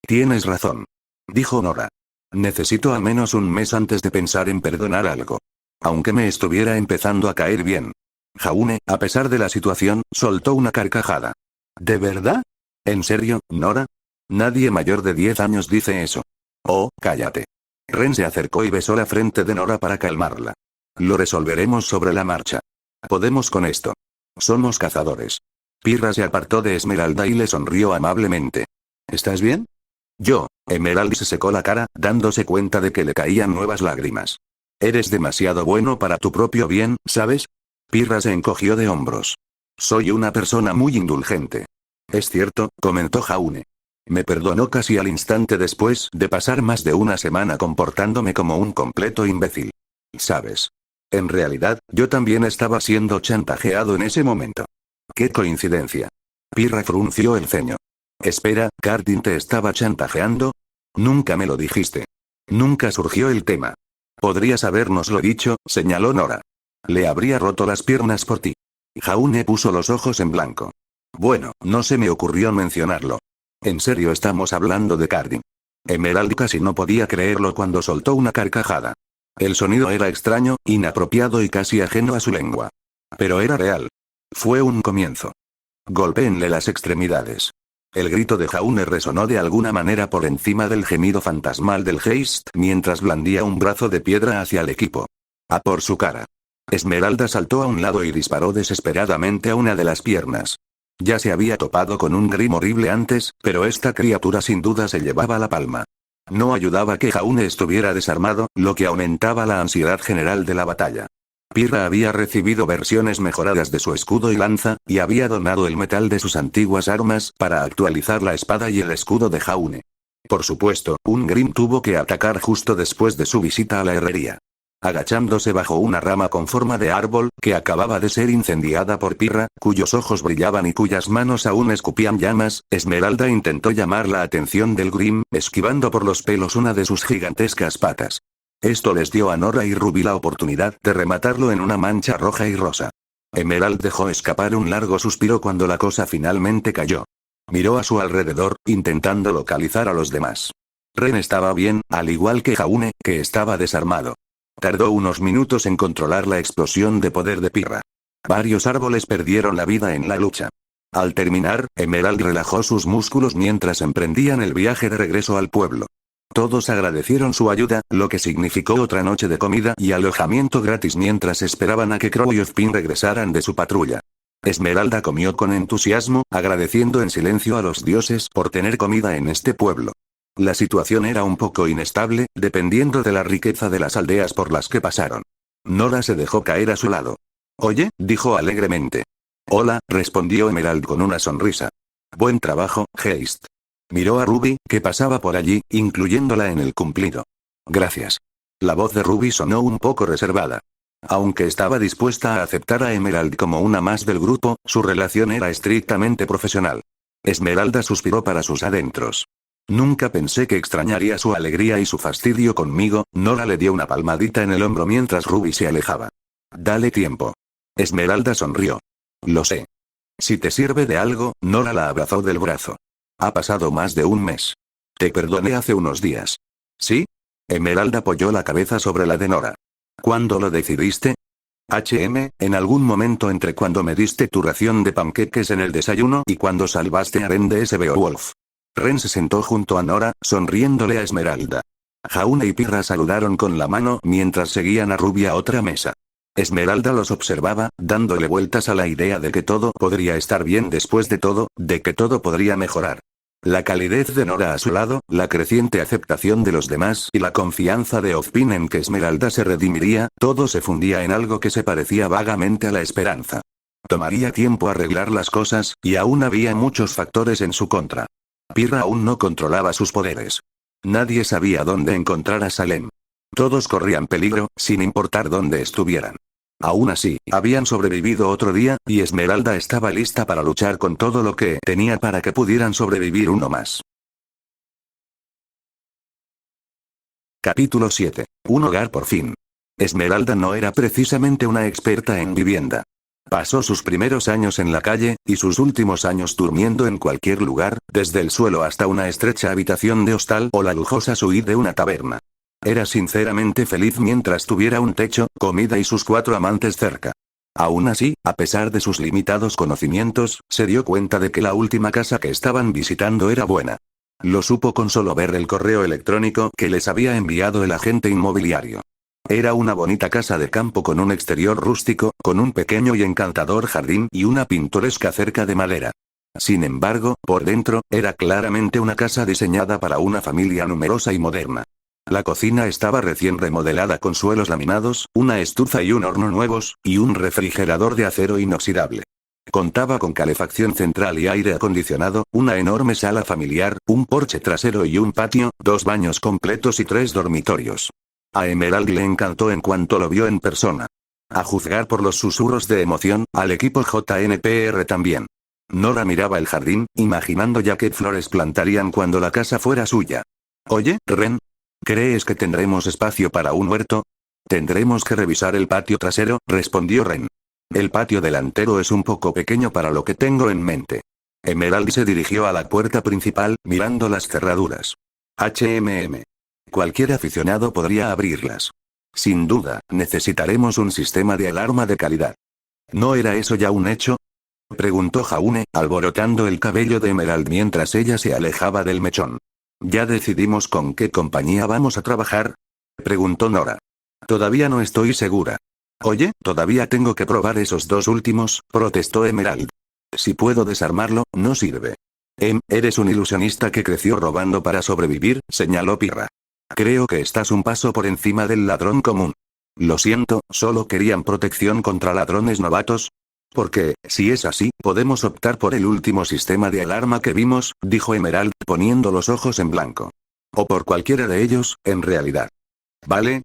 Tienes razón. Dijo Nora. Necesito al menos un mes antes de pensar en perdonar algo. Aunque me estuviera empezando a caer bien. Jaune, a pesar de la situación, soltó una carcajada. ¿De verdad? ¿En serio, Nora? Nadie mayor de 10 años dice eso. Oh, cállate. Ren se acercó y besó la frente de Nora para calmarla. Lo resolveremos sobre la marcha. Podemos con esto. Somos cazadores. Pirra se apartó de Esmeralda y le sonrió amablemente. ¿Estás bien? Emerald se secó la cara, dándose cuenta de que le caían nuevas lágrimas. Eres demasiado bueno para tu propio bien, ¿sabes? Pirra se encogió de hombros. Soy una persona muy indulgente. Es cierto, comentó Jaune. Me perdonó casi al instante después de pasar más de una semana comportándome como un completo imbécil. ¿Sabes? En realidad, yo también estaba siendo chantajeado en ese momento. ¡Qué coincidencia! Pirra frunció el ceño. Espera, ¿Cardin te estaba chantajeando? Nunca me lo dijiste. Nunca surgió el tema. Podrías habérnoslo dicho, señaló Nora. Le habría roto las piernas por ti. Jaune puso los ojos en blanco. Bueno, no se me ocurrió mencionarlo. ¿En serio estamos hablando de Cardin? Emerald casi no podía creerlo cuando soltó una carcajada. El sonido era extraño, inapropiado y casi ajeno a su lengua. Pero era real. Fue un comienzo. Golpéenle las extremidades. El grito de Jaune resonó de alguna manera por encima del gemido fantasmal del Geist mientras blandía un brazo de piedra hacia el equipo. A por su cara. Esmeralda saltó a un lado y disparó desesperadamente a una de las piernas. Ya se había topado con un Grim horrible antes, pero esta criatura sin duda se llevaba la palma. No ayudaba que Jaune estuviera desarmado, lo que aumentaba la ansiedad general de la batalla. Pirra había recibido versiones mejoradas de su escudo y lanza, y había donado el metal de sus antiguas armas para actualizar la espada y el escudo de Jaune. Por supuesto, un Grim tuvo que atacar justo después de su visita a la herrería. Agachándose bajo una rama con forma de árbol, que acababa de ser incendiada por Pirra, cuyos ojos brillaban y cuyas manos aún escupían llamas, Esmeralda intentó llamar la atención del Grim, esquivando por los pelos una de sus gigantescas patas. Esto les dio a Nora y Ruby la oportunidad de rematarlo en una mancha roja y rosa. Emerald dejó escapar un largo suspiro cuando la cosa finalmente cayó. Miró a su alrededor, intentando localizar a los demás. Ren estaba bien, al igual que Jaune, que estaba desarmado. Tardó unos minutos en controlar la explosión de poder de Pirra. Varios árboles perdieron la vida en la lucha. Al terminar, Emerald relajó sus músculos mientras emprendían el viaje de regreso al pueblo. Todos agradecieron su ayuda, lo que significó otra noche de comida y alojamiento gratis mientras esperaban a que Crow y Ozpin regresaran de su patrulla. Esmeralda comió con entusiasmo, agradeciendo en silencio a los dioses por tener comida en este pueblo. La situación era un poco inestable, dependiendo de la riqueza de las aldeas por las que pasaron. Nora se dejó caer a su lado. «Oye», dijo alegremente. «Hola», respondió Emerald con una sonrisa. «Buen trabajo, Geist». Miró a Ruby, que pasaba por allí, incluyéndola en el cumplido. «Gracias». La voz de Ruby sonó un poco reservada. Aunque estaba dispuesta a aceptar a Emerald como una más del grupo, su relación era estrictamente profesional. Esmeralda suspiró para sus adentros. «Nunca pensé que extrañaría su alegría y su fastidio conmigo», Nora le dio una palmadita en el hombro mientras Ruby se alejaba. «Dale tiempo». Esmeralda sonrió. «Lo sé». «Si te sirve de algo», Nora la abrazó del brazo. «Ha pasado más de un mes. Te perdoné hace unos días». «¿Sí?» Emerald apoyó la cabeza sobre la de Nora. «¿Cuándo lo decidiste?» En algún momento entre cuando me diste tu ración de panqueques en el desayuno y cuando salvaste a Ren de ese Beowulf». Ren se sentó junto a Nora, sonriéndole a Esmeralda. Jaune y Pirra saludaron con la mano mientras seguían a Ruby a otra mesa. Esmeralda los observaba, dándole vueltas a la idea de que todo podría estar bien después de todo, de que todo podría mejorar. La calidez de Nora a su lado, la creciente aceptación de los demás y la confianza de Ozpin en que Esmeralda se redimiría, todo se fundía en algo que se parecía vagamente a la esperanza. Tomaría tiempo arreglar las cosas, y aún había muchos factores en su contra. Pirra aún no controlaba sus poderes. Nadie sabía dónde encontrar a Salem. Todos corrían peligro, sin importar dónde estuvieran. Aún así, habían sobrevivido otro día, y Esmeralda estaba lista para luchar con todo lo que tenía para que pudieran sobrevivir uno más. Capítulo 7. Un hogar por fin. Esmeralda no era precisamente una experta en vivienda. Pasó sus primeros años en la calle, y sus últimos años durmiendo en cualquier lugar, desde el suelo hasta una estrecha habitación de hostal o la lujosa suite de una taberna. Era sinceramente feliz mientras tuviera un techo, comida y sus 4 amantes cerca. Aún así, a pesar de sus limitados conocimientos, se dio cuenta de que la última casa que estaban visitando era buena. Lo supo con solo ver el correo electrónico que les había enviado el agente inmobiliario. Era una bonita casa de campo con un exterior rústico, con un pequeño y encantador jardín y una pintoresca cerca de madera. Sin embargo, por dentro, era claramente una casa diseñada para una familia numerosa y moderna. La cocina estaba recién remodelada con suelos laminados, una estufa y un horno nuevos, y un refrigerador de acero inoxidable. Contaba con calefacción central y aire acondicionado, una enorme sala familiar, un porche trasero y un patio, 2 baños completos y 3 dormitorios. A Emerald le encantó en cuanto lo vio en persona. A juzgar por los susurros de emoción, al equipo JNPR también. Nora miraba el jardín, imaginando ya qué flores plantarían cuando la casa fuera suya. «Oye, Ren. ¿Crees que tendremos espacio para un huerto?» «Tendremos que revisar el patio trasero», respondió Ren. «El patio delantero es un poco pequeño para lo que tengo en mente». Emerald se dirigió a la puerta principal, mirando las cerraduras. Cualquier aficionado podría abrirlas. Sin duda, necesitaremos un sistema de alarma de calidad. ¿No era eso ya un hecho?, preguntó Jaune, alborotando el cabello de Emerald mientras ella se alejaba del mechón. ¿Ya decidimos con qué compañía vamos a trabajar?, preguntó Nora. Todavía no estoy segura. Oye, todavía tengo que probar esos 2 últimos, protestó Emerald. Si puedo desarmarlo, no sirve. Eres un ilusionista que creció robando para sobrevivir, señaló Pirra. Creo que estás un paso por encima del ladrón común. Lo siento, solo querían protección contra ladrones novatos. Porque, si es así, podemos optar por el último sistema de alarma que vimos, dijo Emerald, poniendo los ojos en blanco. O por cualquiera de ellos, en realidad. Vale,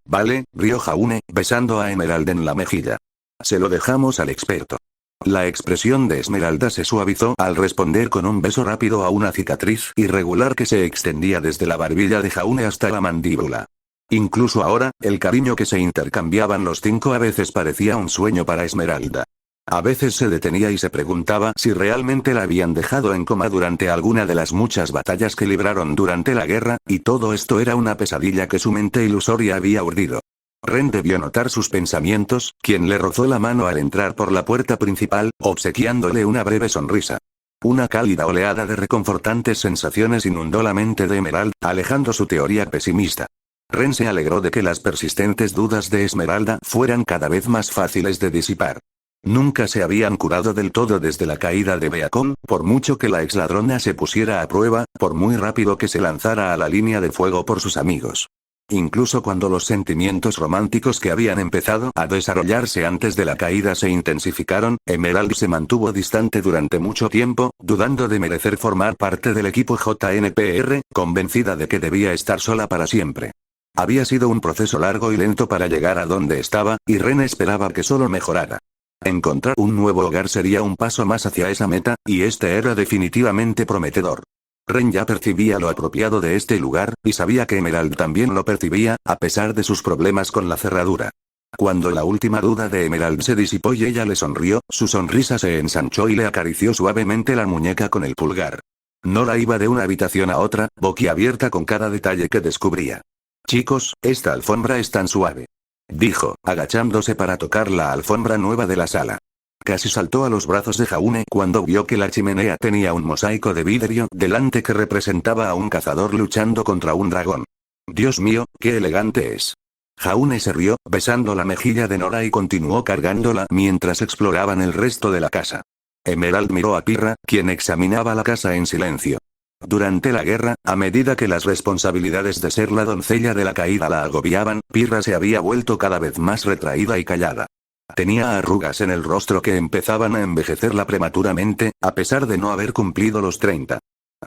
rió Jaune, besando a Emerald en la mejilla. Se lo dejamos al experto. La expresión de Esmeralda se suavizó al responder con un beso rápido a una cicatriz irregular que se extendía desde la barbilla de Jaune hasta la mandíbula. Incluso ahora, el cariño que se intercambiaban los 5 a veces parecía un sueño para Esmeralda. A veces se detenía y se preguntaba si realmente la habían dejado en coma durante alguna de las muchas batallas que libraron durante la guerra, y todo esto era una pesadilla que su mente ilusoria había urdido. Ren debió notar sus pensamientos, quien le rozó la mano al entrar por la puerta principal, obsequiándole una breve sonrisa. Una cálida oleada de reconfortantes sensaciones inundó la mente de Emerald, alejando su teoría pesimista. Ren se alegró de que las persistentes dudas de Esmeralda fueran cada vez más fáciles de disipar. Nunca se habían curado del todo desde la caída de Beacon, por mucho que la exladrona se pusiera a prueba, por muy rápido que se lanzara a la línea de fuego por sus amigos. Incluso cuando los sentimientos románticos que habían empezado a desarrollarse antes de la caída se intensificaron, Emerald se mantuvo distante durante mucho tiempo, dudando de merecer formar parte del equipo JNPR, convencida de que debía estar sola para siempre. Había sido un proceso largo y lento para llegar a donde estaba, y Ren esperaba que solo mejorara. Encontrar un nuevo hogar sería un paso más hacia esa meta, y este era definitivamente prometedor. Ren ya percibía lo apropiado de este lugar, y sabía que Emerald también lo percibía, a pesar de sus problemas con la cerradura. Cuando la última duda de Emerald se disipó y ella le sonrió, su sonrisa se ensanchó y le acarició suavemente la muñeca con el pulgar. Nora iba de una habitación a otra, boquiabierta con cada detalle que descubría. «Chicos, esta alfombra es tan suave», dijo, agachándose para tocar la alfombra nueva de la sala. Casi saltó a los brazos de Jaune cuando vio que la chimenea tenía un mosaico de vidrio delante que representaba a un cazador luchando contra un dragón. «Dios mío, qué elegante es». Jaune se rió, besando la mejilla de Nora y continuó cargándola mientras exploraban el resto de la casa. Emerald miró a Pirra, quien examinaba la casa en silencio. Durante la guerra, a medida que las responsabilidades de ser la doncella de la caída la agobiaban, Pirra se había vuelto cada vez más retraída y callada. Tenía arrugas en el rostro que empezaban a envejecerla prematuramente, a pesar de no haber cumplido los 30.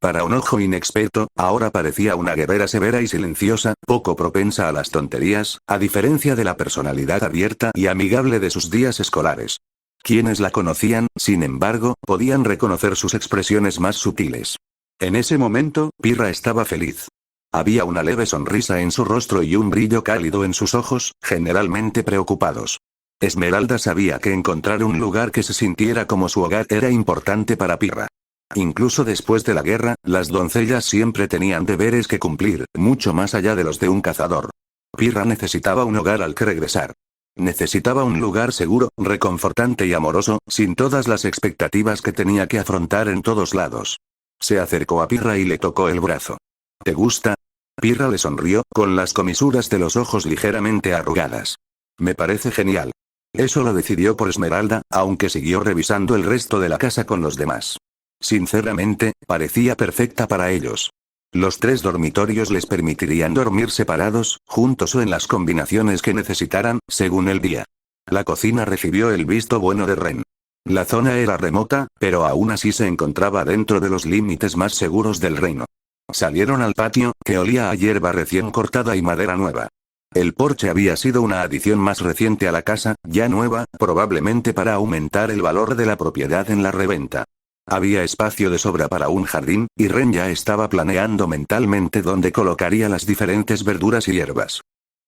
Para un ojo inexperto, ahora parecía una guerrera severa y silenciosa, poco propensa a las tonterías, a diferencia de la personalidad abierta y amigable de sus días escolares. Quienes la conocían, sin embargo, podían reconocer sus expresiones más sutiles. En ese momento, Pirra estaba feliz. Había una leve sonrisa en su rostro y un brillo cálido en sus ojos, generalmente preocupados. Esmeralda sabía que encontrar un lugar que se sintiera como su hogar era importante para Pirra. Incluso después de la guerra, las doncellas siempre tenían deberes que cumplir, mucho más allá de los de un cazador. Pirra necesitaba un hogar al que regresar. Necesitaba un lugar seguro, reconfortante y amoroso, sin todas las expectativas que tenía que afrontar en todos lados. Se acercó a Pirra y le tocó el brazo. ¿Te gusta? Pirra le sonrió, con las comisuras de los ojos ligeramente arrugadas. Me parece genial. Eso lo decidió por Esmeralda, aunque siguió revisando el resto de la casa con los demás. Sinceramente, parecía perfecta para ellos. Los 3 dormitorios les permitirían dormir separados, juntos o en las combinaciones que necesitaran, según el día. La cocina recibió el visto bueno de Ren. La zona era remota, pero aún así se encontraba dentro de los límites más seguros del reino. Salieron al patio, que olía a hierba recién cortada y madera nueva. El porche había sido una adición más reciente a la casa, ya nueva, probablemente para aumentar el valor de la propiedad en la reventa. Había espacio de sobra para un jardín, y Ren ya estaba planeando mentalmente dónde colocaría las diferentes verduras y hierbas.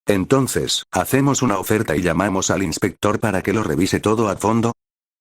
Entonces, ¿hacemos una oferta y llamamos al inspector para que lo revise todo a fondo?,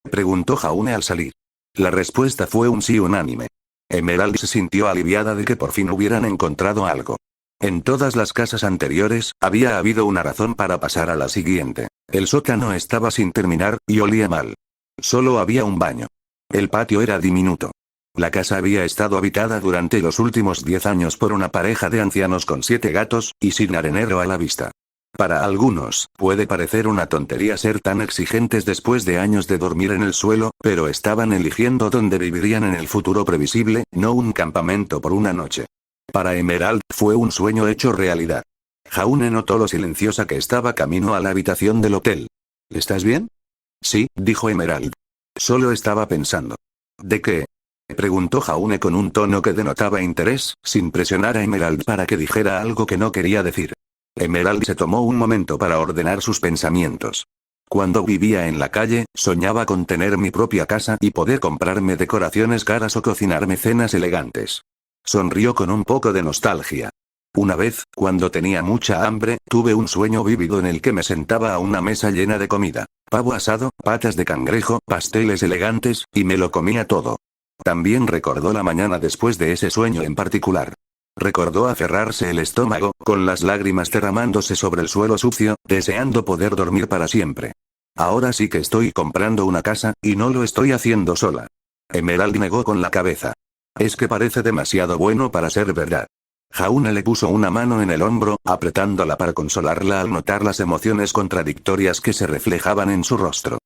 preguntó Jaune al salir. La respuesta fue un sí unánime. Emerald se sintió aliviada de que por fin hubieran encontrado algo. En todas las casas anteriores, había habido una razón para pasar a la siguiente. El sótano estaba sin terminar, y olía mal. Solo había un baño. El patio era diminuto. La casa había estado habitada durante los últimos 10 años por una pareja de ancianos con 7 gatos, y sin arenero a la vista. Para algunos, puede parecer una tontería ser tan exigentes después de años de dormir en el suelo, pero estaban eligiendo dónde vivirían en el futuro previsible, no un campamento por una noche. Para Emerald, fue un sueño hecho realidad. Jaune notó lo silenciosa que estaba camino a la habitación del hotel. ¿Estás bien? Sí, dijo Emerald. Solo estaba pensando. ¿De qué? Preguntó Jaune con un tono que denotaba interés, sin presionar a Emerald para que dijera algo que no quería decir. Emerald se tomó un momento para ordenar sus pensamientos. Cuando vivía en la calle, soñaba con tener mi propia casa y poder comprarme decoraciones caras o cocinarme cenas elegantes. Sonrió con un poco de nostalgia. Una vez, cuando tenía mucha hambre, tuve un sueño vívido en el que me sentaba a una mesa llena de comida. Pavo asado, patas de cangrejo, pasteles elegantes, y me lo comía todo. También recordó la mañana después de ese sueño en particular. Recordó aferrarse el estómago, con las lágrimas derramándose sobre el suelo sucio, deseando poder dormir para siempre. Ahora sí que estoy comprando una casa, y no lo estoy haciendo sola. Emerald negó con la cabeza. Es que parece demasiado bueno para ser verdad. Jaune le puso una mano en el hombro, apretándola para consolarla al notar las emociones contradictorias que se reflejaban en su rostro.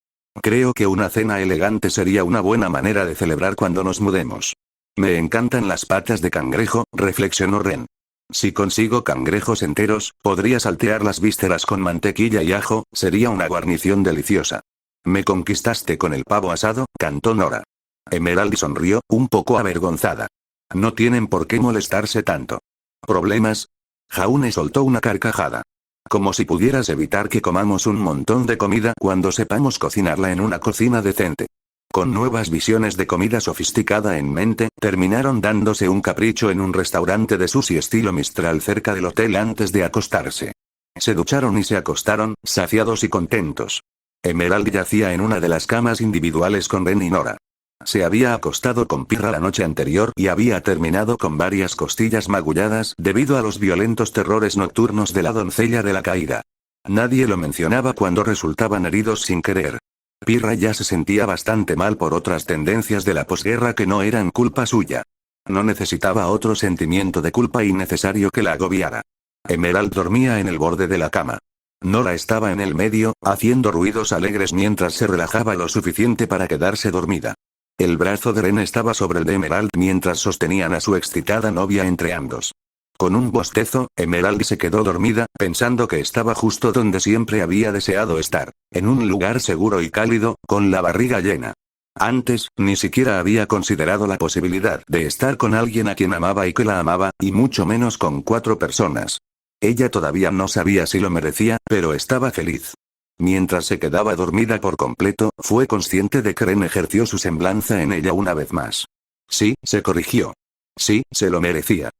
Creo que una cena elegante sería una buena manera de celebrar cuando nos mudemos. Me encantan las patas de cangrejo, reflexionó Ren. Si consigo cangrejos enteros, podría saltear las vísceras con mantequilla y ajo, sería una guarnición deliciosa. Me conquistaste con el pavo asado, cantó Nora. Emerald sonrió, un poco avergonzada. No tienen por qué molestarse tanto. ¿Problemas? Jaune soltó una carcajada. Como si pudieras evitar que comamos un montón de comida cuando sepamos cocinarla en una cocina decente. Con nuevas visiones de comida sofisticada en mente, terminaron dándose un capricho en un restaurante de sushi estilo Mistral cerca del hotel antes de acostarse. Se ducharon y se acostaron, saciados y contentos. Emerald yacía en una de las camas individuales con Ren y Nora. Se había acostado con Pirra la noche anterior y había terminado con varias costillas magulladas debido a los violentos terrores nocturnos de la doncella de la caída. Nadie lo mencionaba cuando resultaban heridos sin querer. Pirra ya se sentía bastante mal por otras tendencias de la posguerra que no eran culpa suya. No necesitaba otro sentimiento de culpa innecesario que la agobiara. Emerald dormía en el borde de la cama. Nora estaba en el medio, haciendo ruidos alegres mientras se relajaba lo suficiente para quedarse dormida. El brazo de Ren estaba sobre el de Emerald mientras sostenían a su excitada novia entre ambos. Con un bostezo, Emerald se quedó dormida, pensando que estaba justo donde siempre había deseado estar, en un lugar seguro y cálido, con la barriga llena. Antes, ni siquiera había considerado la posibilidad de estar con alguien a quien amaba y que la amaba, y mucho menos con 4 personas. Ella todavía no sabía si lo merecía, pero estaba feliz. Mientras se quedaba dormida por completo, fue consciente de que Ren ejerció su semblanza en ella una vez más. Sí, se corrigió. Sí, se lo merecía.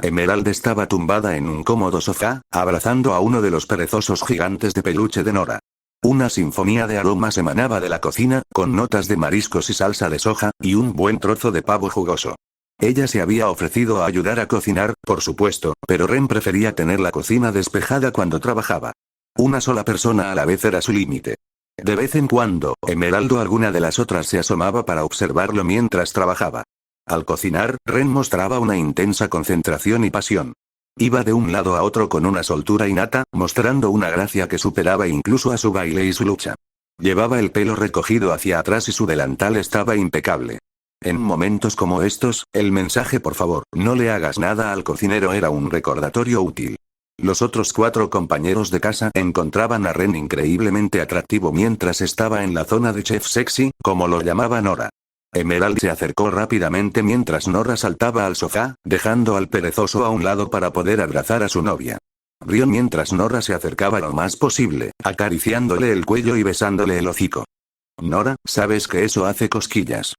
Emerald estaba tumbada en un cómodo sofá, abrazando a uno de los perezosos gigantes de peluche de Nora. Una sinfonía de aromas emanaba de la cocina, con notas de mariscos y salsa de soja, y un buen trozo de pavo jugoso. Ella se había ofrecido a ayudar a cocinar, por supuesto, pero Ren prefería tener la cocina despejada cuando trabajaba. Una sola persona a la vez era su límite. De vez en cuando, Emerald o alguna de las otras se asomaba para observarlo mientras trabajaba. Al cocinar, Ren mostraba una intensa concentración y pasión. Iba de un lado a otro con una soltura innata, mostrando una gracia que superaba incluso a su baile y su lucha. Llevaba el pelo recogido hacia atrás y su delantal estaba impecable. En momentos como estos, el mensaje "por favor, no le hagas nada al cocinero" era un recordatorio útil. Los otros 4 compañeros de casa encontraban a Ren increíblemente atractivo mientras estaba en la zona de chef sexy, como lo llamaba Nora. Emerald se acercó rápidamente mientras Nora saltaba al sofá, dejando al perezoso a un lado para poder abrazar a su novia. Rió mientras Nora se acercaba lo más posible, acariciándole el cuello y besándole el hocico. Nora, sabes que eso hace cosquillas.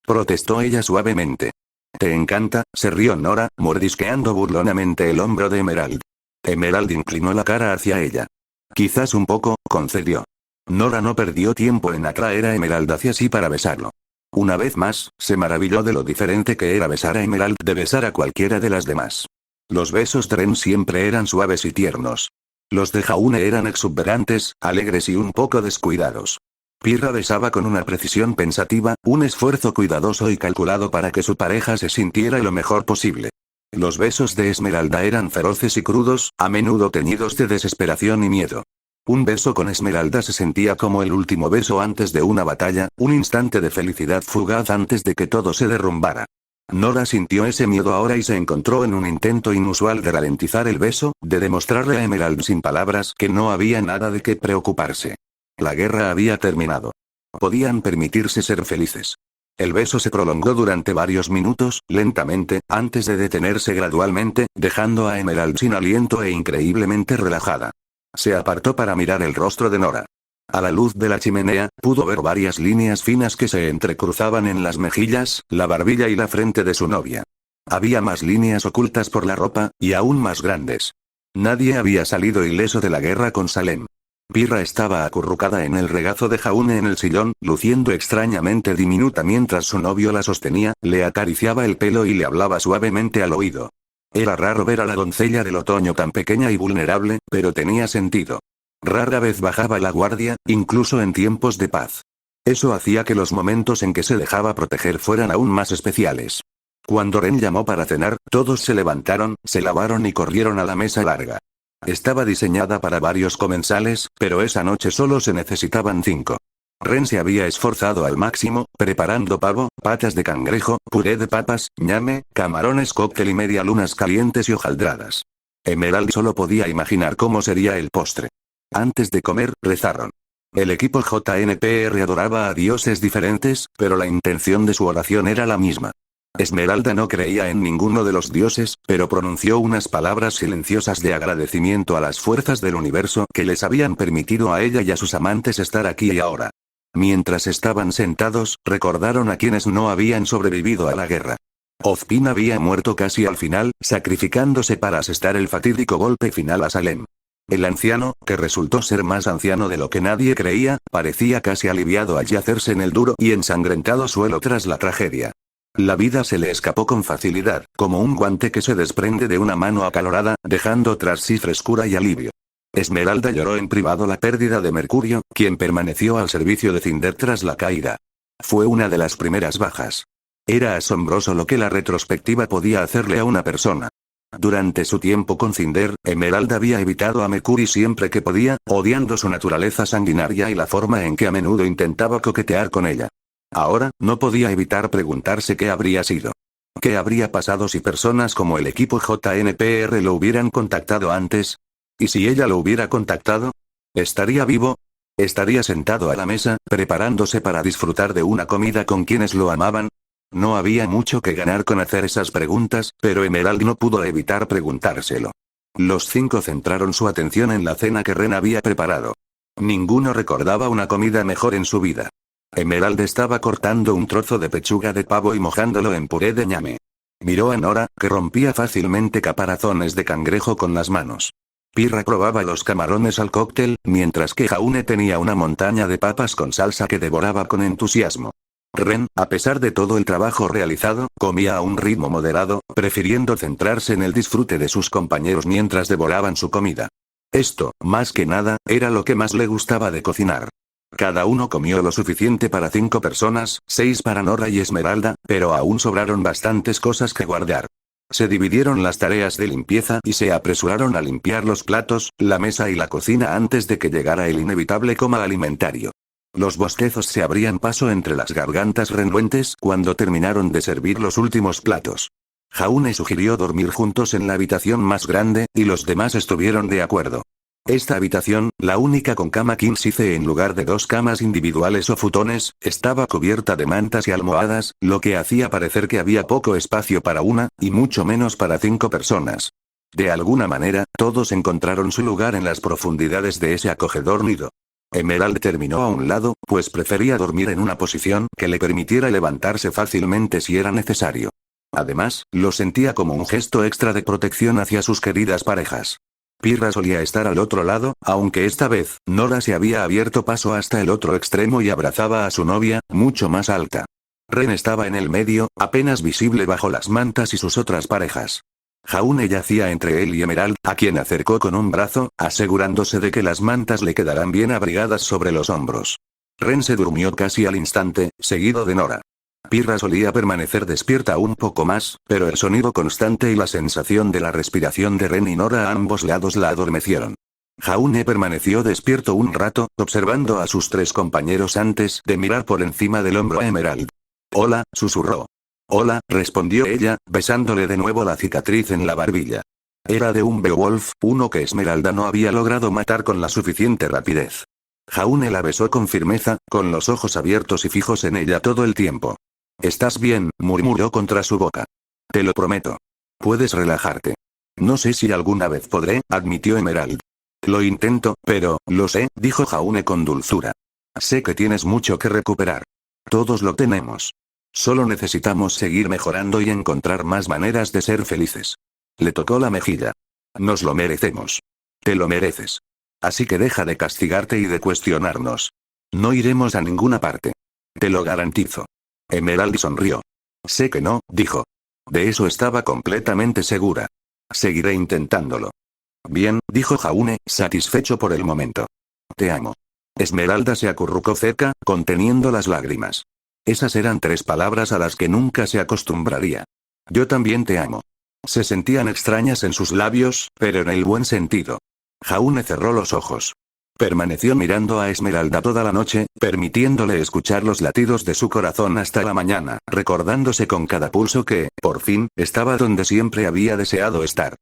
Protestó ella suavemente. ¿Te encanta?, se rió Nora, mordisqueando burlonamente el hombro de Emerald. Emerald inclinó la cara hacia ella. Quizás un poco, concedió. Nora no perdió tiempo en atraer a Emerald hacia sí para besarlo. Una vez más, se maravilló de lo diferente que era besar a Emerald de besar a cualquiera de las demás. Los besos de Ren siempre eran suaves y tiernos. Los de Jaune eran exuberantes, alegres y un poco descuidados. Pirra besaba con una precisión pensativa, un esfuerzo cuidadoso y calculado para que su pareja se sintiera lo mejor posible. Los besos de Esmeralda eran feroces y crudos, a menudo teñidos de desesperación y miedo. Un beso con Esmeralda se sentía como el último beso antes de una batalla, un instante de felicidad fugaz antes de que todo se derrumbara. Nora sintió ese miedo ahora y se encontró en un intento inusual de ralentizar el beso, de demostrarle a Emerald sin palabras que no había nada de qué preocuparse. La guerra había terminado. Podían permitirse ser felices. El beso se prolongó durante varios minutos, lentamente, antes de detenerse gradualmente, dejando a Emerald sin aliento e increíblemente relajada. Se apartó para mirar el rostro de Nora. A la luz de la chimenea, pudo ver varias líneas finas que se entrecruzaban en las mejillas, la barbilla y la frente de su novia. Había más líneas ocultas por la ropa, y aún más grandes. Nadie había salido ileso de la guerra con Salem. Pirra estaba acurrucada en el regazo de Jaune en el sillón, luciendo extrañamente diminuta mientras su novio la sostenía, le acariciaba el pelo y le hablaba suavemente al oído. Era raro ver a la doncella del otoño tan pequeña y vulnerable, pero tenía sentido. Rara vez bajaba la guardia, incluso en tiempos de paz. Eso hacía que los momentos en que se dejaba proteger fueran aún más especiales. Cuando Ren llamó para cenar, todos se levantaron, se lavaron y corrieron a la mesa larga. Estaba diseñada para varios comensales, pero esa noche solo se necesitaban 5. Ren se había esforzado al máximo, preparando pavo, patas de cangrejo, puré de papas, ñame, camarones cóctel y medialunas calientes y hojaldradas. Emerald solo podía imaginar cómo sería el postre. Antes de comer, rezaron. El equipo JNPR adoraba a dioses diferentes, pero la intención de su oración era la misma. Esmeralda no creía en ninguno de los dioses, pero pronunció unas palabras silenciosas de agradecimiento a las fuerzas del universo que les habían permitido a ella y a sus amantes estar aquí y ahora. Mientras estaban sentados, recordaron a quienes no habían sobrevivido a la guerra. Ozpin había muerto casi al final, sacrificándose para asestar el fatídico golpe final a Salem. El anciano, que resultó ser más anciano de lo que nadie creía, parecía casi aliviado al yacerse en el duro y ensangrentado suelo tras la tragedia. La vida se le escapó con facilidad, como un guante que se desprende de una mano acalorada, dejando tras sí frescura y alivio. Esmeralda lloró en privado la pérdida de Mercurio, quien permaneció al servicio de Cinder tras la caída. Fue una de las primeras bajas. Era asombroso lo que la retrospectiva podía hacerle a una persona. Durante su tiempo con Cinder, Emerald había evitado a Mercury siempre que podía, odiando su naturaleza sanguinaria y la forma en que a menudo intentaba coquetear con ella. Ahora, no podía evitar preguntarse qué habría sido. ¿Qué habría pasado si personas como el equipo JNPR lo hubieran contactado antes? ¿Y si ella lo hubiera contactado? ¿Estaría vivo? ¿Estaría sentado a la mesa, preparándose para disfrutar de una comida con quienes lo amaban? No había mucho que ganar con hacer esas preguntas, pero Emerald no pudo evitar preguntárselo. Los 5 centraron su atención en la cena que Ren había preparado. Ninguno recordaba una comida mejor en su vida. Emerald estaba cortando un trozo de pechuga de pavo y mojándolo en puré de ñame. Miró a Nora, que rompía fácilmente caparazones de cangrejo con las manos. Pirra probaba los camarones al cóctel, mientras que Jaune tenía una montaña de papas con salsa que devoraba con entusiasmo. Ren, a pesar de todo el trabajo realizado, comía a un ritmo moderado, prefiriendo centrarse en el disfrute de sus compañeros mientras devoraban su comida. Esto, más que nada, era lo que más le gustaba de cocinar. Cada uno comió lo suficiente para 5 personas, 6 para Nora y Esmeralda, pero aún sobraron bastantes cosas que guardar. Se dividieron las tareas de limpieza y se apresuraron a limpiar los platos, la mesa y la cocina antes de que llegara el inevitable coma alimentario. Los bostezos se abrían paso entre las gargantas renuentes cuando terminaron de servir los últimos platos. Jaune sugirió dormir juntos en la habitación más grande, y los demás estuvieron de acuerdo. Esta habitación, la única con cama king size en lugar de 2 camas individuales o futones, estaba cubierta de mantas y almohadas, lo que hacía parecer que había poco espacio para una, y mucho menos para 5 personas. De alguna manera, todos encontraron su lugar en las profundidades de ese acogedor nido. Emerald terminó a un lado, pues prefería dormir en una posición que le permitiera levantarse fácilmente si era necesario. Además, lo sentía como un gesto extra de protección hacia sus queridas parejas. Pirra solía estar al otro lado, aunque esta vez, Nora se había abierto paso hasta el otro extremo y abrazaba a su novia, mucho más alta. Ren estaba en el medio, apenas visible bajo las mantas y sus otras parejas. Jaune yacía entre él y Emerald, a quien acercó con un brazo, asegurándose de que las mantas le quedarán bien abrigadas sobre los hombros. Ren se durmió casi al instante, seguido de Nora. Pirra solía permanecer despierta un poco más, pero el sonido constante y la sensación de la respiración de Ren y Nora a ambos lados la adormecieron. Jaune permaneció despierto un rato, observando a sus 3 compañeros antes de mirar por encima del hombro a Emerald. «Hola», susurró. «Hola», respondió ella, besándole de nuevo la cicatriz en la barbilla. Era de un Beowulf, uno que Esmeralda no había logrado matar con la suficiente rapidez. Jaune la besó con firmeza, con los ojos abiertos y fijos en ella todo el tiempo. «¿Estás bien?», murmuró contra su boca. «Te lo prometo. Puedes relajarte». «No sé si alguna vez podré», admitió Emerald. «Lo intento, pero, lo sé», dijo Jaune con dulzura. «Sé que tienes mucho que recuperar. Todos lo tenemos. Solo necesitamos seguir mejorando y encontrar más maneras de ser felices». Le tocó la mejilla. «Nos lo merecemos. Te lo mereces. Así que deja de castigarte y de cuestionarnos. No iremos a ninguna parte. Te lo garantizo». Emerald sonrió. «Sé que no», dijo. De eso estaba completamente segura. «Seguiré intentándolo». «Bien», dijo Jaune, satisfecho por el momento. «Te amo». Esmeralda se acurrucó cerca, conteniendo las lágrimas. Esas eran 3 palabras a las que nunca se acostumbraría. «Yo también te amo». Se sentían extrañas en sus labios, pero en el buen sentido. Jaune cerró los ojos. Permaneció mirando a Esmeralda toda la noche, permitiéndole escuchar los latidos de su corazón hasta la mañana, recordándose con cada pulso que, por fin, estaba donde siempre había deseado estar.